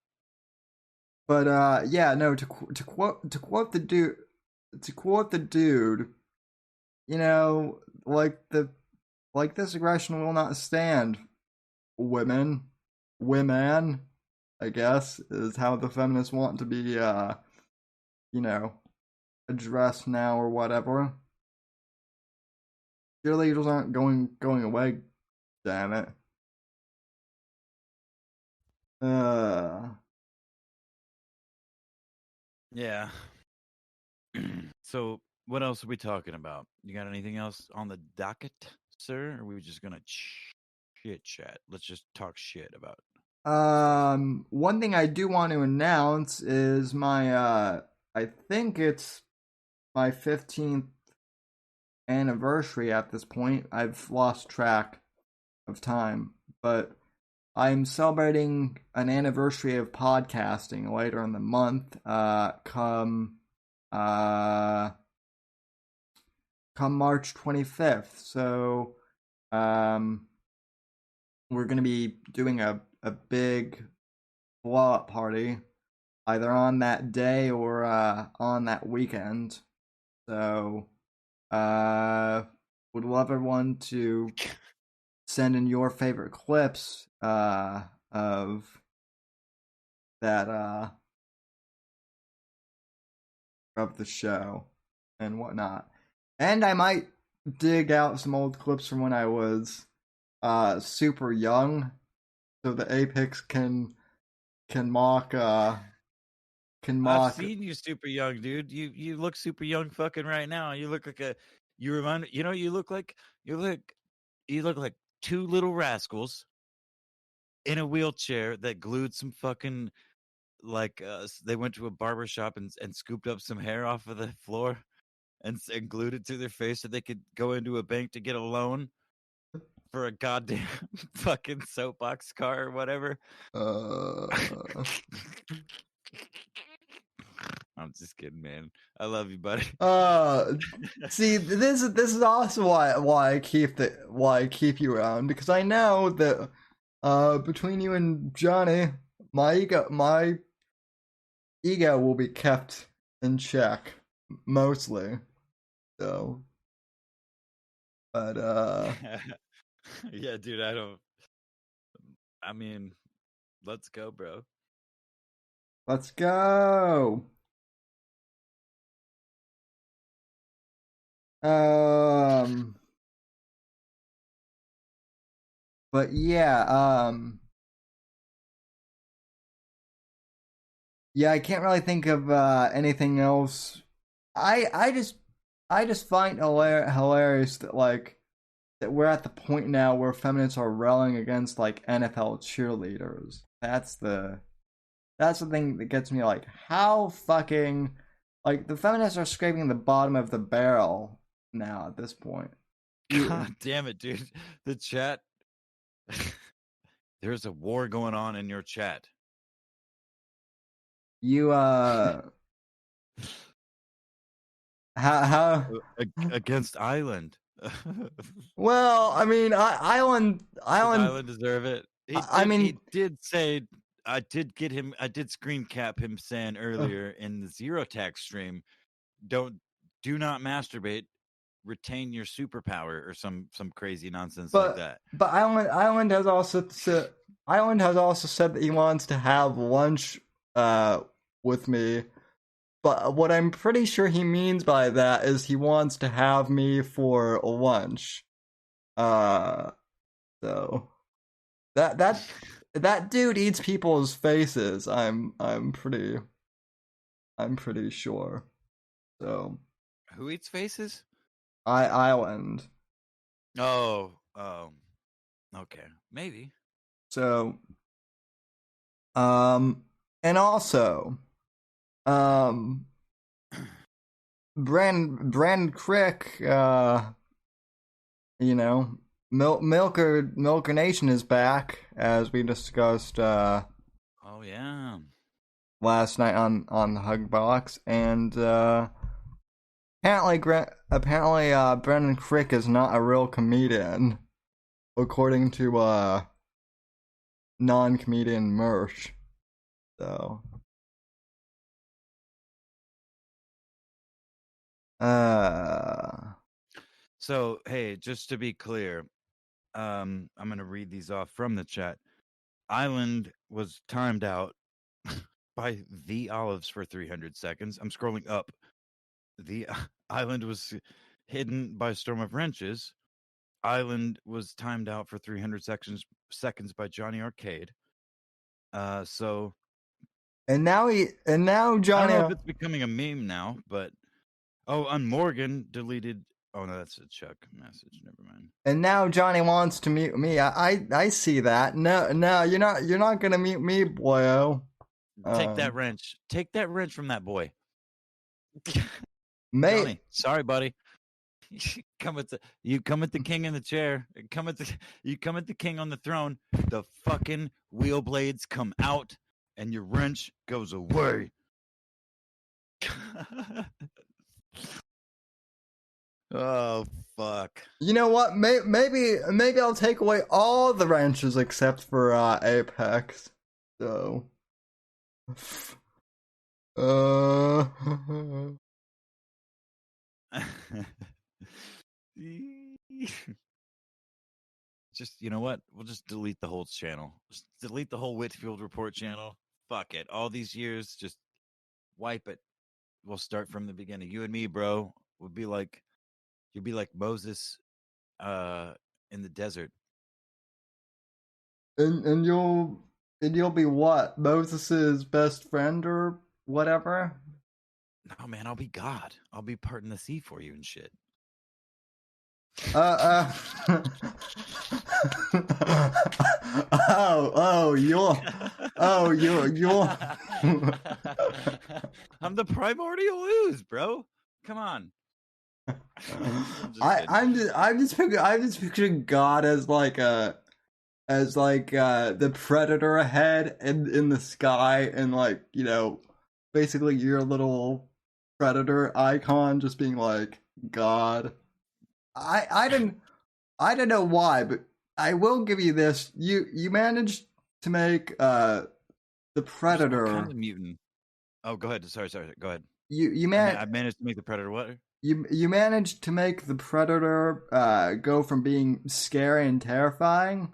But yeah, no. To quote the dude, you know, like this aggression will not stand. Women, I guess, is how the feminists want to be, you know, addressed now or whatever. Cheerleaders aren't going away. Damn it. Uh, Yeah. So, what else are we talking about? You got anything else on the docket, sir? Or are we just gonna chit chat? Let's just talk shit about stuff. one thing I do want to announce is I think it's my 15th anniversary at this point. I've lost track of time, but I'm celebrating an anniversary of podcasting later in the month. Uh, come March 25th. So, we're gonna be doing a big blow up party either on that day or on that weekend. So would love everyone to send in your favorite clips of that of the show and whatnot. And I might dig out some old clips from when I was super young, so the Apex can mock I've seen you super young, dude. You look super young fucking right now. You look like you look like two little rascals in a wheelchair that glued some fucking they went to a barber shop and scooped up some hair off of the floor and glued it to their face so they could go into a bank to get a loan for a goddamn fucking soapbox car or whatever. I'm just kidding, man. I love you, buddy. See, this is also why I keep you around, because I know that between you and Johnny, my ego will be kept in check mostly. So, but yeah, dude, I mean, let's go, bro. Let's go. But yeah, yeah, I can't really think of anything else. I just find hilarious that that we're at the point now where feminists are railing against like NFL cheerleaders. That's the thing that gets me, like, how fucking, like, the feminists are scraping the bottom of the barrel now at this point. God damn it, dude. The chat. There's a war going on in your chat. You how against Island. Well, I mean, Island deserve it. He did say, I did screen cap him saying earlier in the Zero Tax stream, do not masturbate, retain your superpower, or some crazy nonsense like that. But Island has also said that he wants to have lunch with me. But what I'm pretty sure he means by that is he wants to have me for lunch. So that dude eats people's faces. I'm pretty sure. So who eats faces? Island. Oh, okay, maybe. So, and also, Brand Crick, you know, Milker Nation is back, as we discussed. Oh yeah, last night on the Hug Box, and apparently Brendan Crick is not a real comedian, according to non-comedian merch. So hey, just to be clear, I'm gonna read these off from the chat. Island was timed out by the Olives for 300 seconds. I'm scrolling up. The Island was hidden by Storm of Wrenches. Island was timed out for 300 seconds by Johnny Arcade. So and now Johnny, I don't know if it's becoming a meme now, but and Morgan deleted. Oh no, that's a Chuck message. Never mind. And now Johnny wants to mute me. I see that. No, you're not gonna mute me, boyo. Take that wrench. Take that wrench from that boy. Mate. Johnny, sorry, buddy. You come at the king in the chair. You come at the king on the throne. The fucking wheel blades come out, and your wrench goes away. Oh, fuck. You know what? Maybe I'll take away all the wrenches except for Apex. So, uh, Just, you know what? We'll just delete the whole channel. Just delete the whole Whitfield Report channel. Fuck it. All these years, just wipe it. We'll start from the beginning. You and me, bro, would be like, you'd be like Moses in the desert. and you'll be what? Moses's best friend or whatever? No, man, I'll be God. I'll be parting the sea for you and shit. Oh, you're I'm the primordial ooze, bro. Come on. I'm just picturing God as like the predator ahead in the sky, and like, you know, basically your little predator icon just being like God. I don't know why, but I will give you this. You managed to make the predator. What kind of mutant? Oh, go ahead. Sorry. Go ahead. I managed to make the predator what? You managed to make the predator go from being scary and terrifying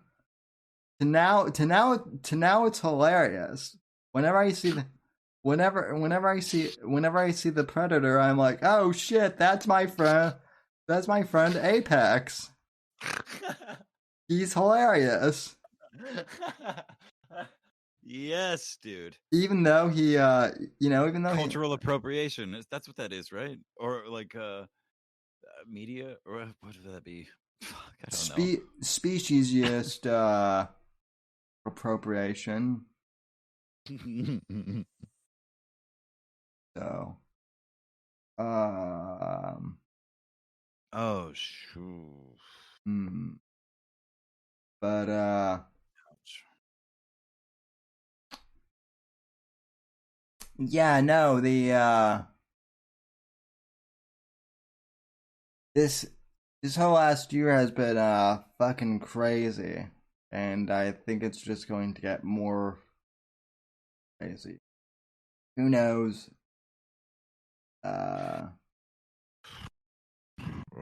to now it's hilarious. Whenever I see the predator, I'm like, oh shit, that's my friend. That's my friend Apex. He's hilarious. Yes, dude. Even though he, cultural appropriation. That's what that is, right? Or like media, or what would that be? Fuck, I don't know. Speciesist appropriation. So, oh shoot. But yeah, no, the this whole last year has been fucking crazy, and I think it's just going to get more crazy. Who knows?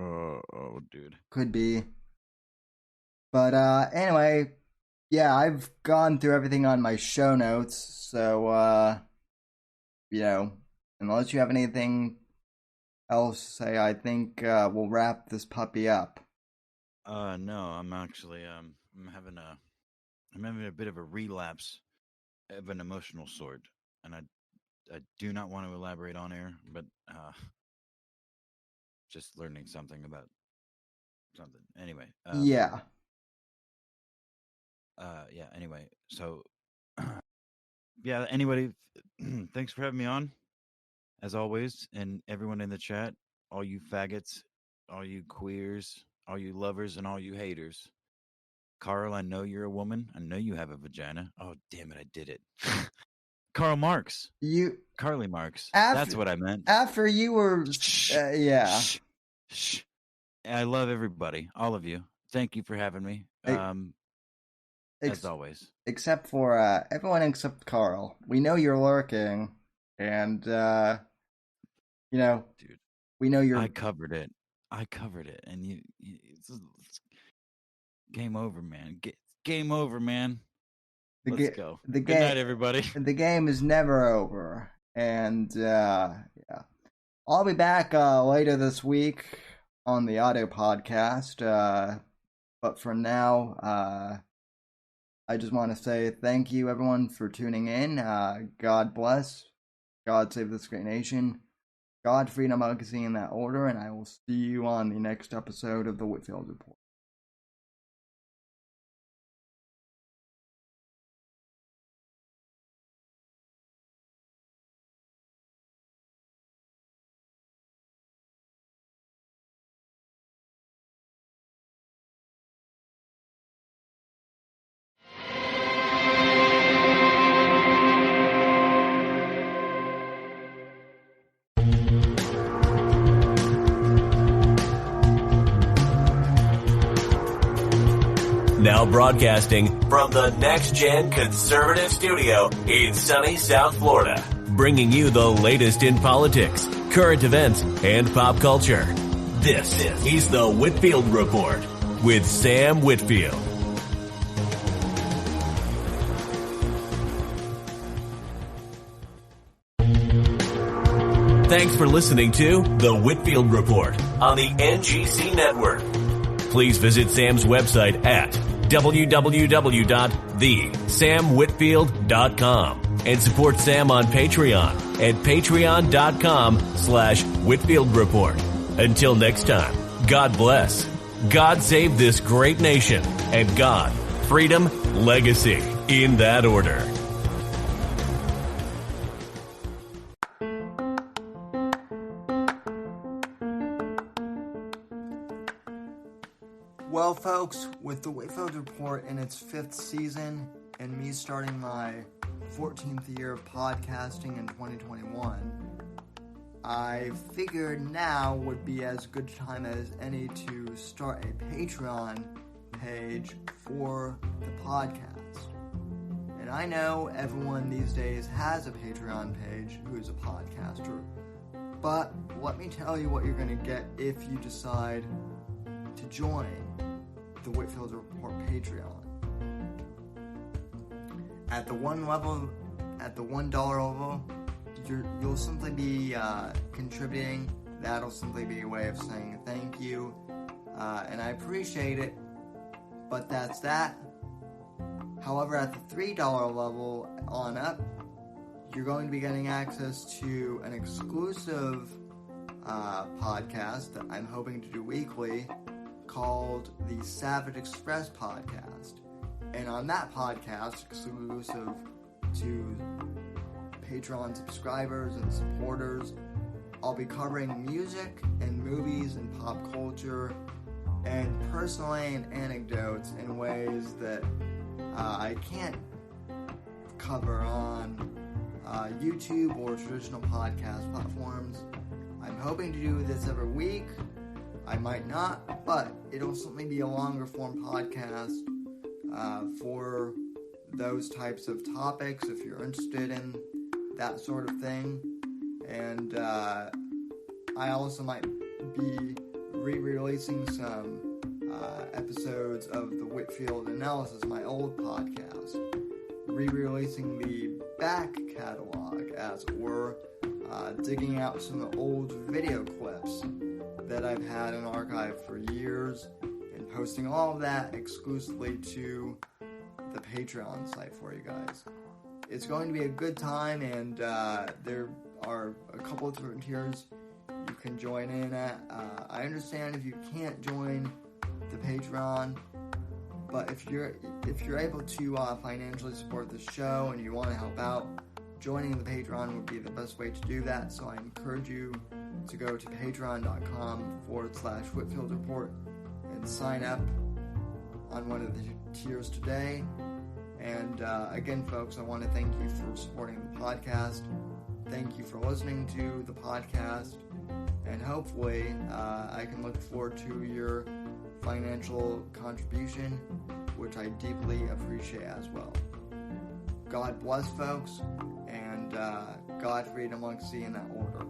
Oh, dude. Could be. But anyway, yeah, I've gone through everything on my show notes, so you know, unless you have anything else to say, I think we'll wrap this puppy up. No, I'm actually I'm having a bit of a relapse of an emotional sort, and I do not want to elaborate on air, but just learning something about something. Anyway. Yeah. Yeah. Anyway, so yeah. Anybody, thanks for having me on, as always, and everyone in the chat, all you faggots, all you queers, all you lovers, and all you haters. Carl, I know you're a woman. I know you have a vagina. Oh, damn it, I did it. Karl Marx. Carly Marx. That's what I meant. After you were, yeah. Shh. I love everybody, all of you. Thank you for having me. As always. Except for everyone except Carl. We know you're lurking, and you know, dude, we know you're. I covered it, and you it's game over, man. Game over, man. Let's go. Good night, everybody. The game is never over, and yeah, I'll be back later this week on the audio podcast. But for now, I just want to say thank you, everyone, for tuning in. God bless. God save this great nation. God, freedom, legacy in that order, and I will see you on the next episode of the Whitfield Report. Now broadcasting from the Next Gen Conservative Studio in sunny South Florida, bringing you the latest in politics, current events, and pop culture. This is the Whitfield Report with Sam Whitfield. Thanks for listening to the Whitfield Report on the NGC Network. Please visit Sam's website at www.thesamwhitfield.com and support Sam on Patreon at patreon.com/Whitfield Report. Until next time, God bless, God save this great nation, and God, freedom, legacy, in that order. Well, folks, with the Whitfield Report in its 5th season and me starting my 14th year of podcasting in 2021, I figured now would be as good time as any to start a Patreon page for the podcast. And I know everyone these days has a Patreon page who is a podcaster, but let me tell you what you're going to get if you decide to join the Whitfield Report Patreon. At the $1 level, you'll simply be contributing. That'll simply be a way of saying thank you, and I appreciate it, but that's that. However, at the $3 level on up, you're going to be getting access to an exclusive podcast that I'm hoping to do weekly, called the Savage Express Podcast. And on that podcast, exclusive to Patreon subscribers and supporters, I'll be covering music and movies and pop culture and personally and anecdotes in ways that I can't cover on YouTube or traditional podcast platforms. I'm hoping to do this every week. I might not, but it'll certainly be a longer form podcast for those types of topics if you're interested in that sort of thing. And I also might be re-releasing some episodes of the Whitfield Analysis, my old podcast, re-releasing the back catalog, as it were, digging out some old video clips that I've had in archive for years, and posting all of that exclusively to the Patreon site for you guys. It's going to be a good time, and there are a couple of different tiers you can join in at. I understand if you can't join the Patreon, but if you're able to financially support the show and you want to help out, joining the Patreon would be the best way to do that. So I encourage you to go to patreon.com/Whitfield Report and sign up on one of the tiers today. And again, folks, I want to thank you for supporting the podcast. Thank you for listening to the podcast. And hopefully, I can look forward to your financial contribution, which I deeply appreciate as well. God bless, folks, and God, freedom, legacy, in that order.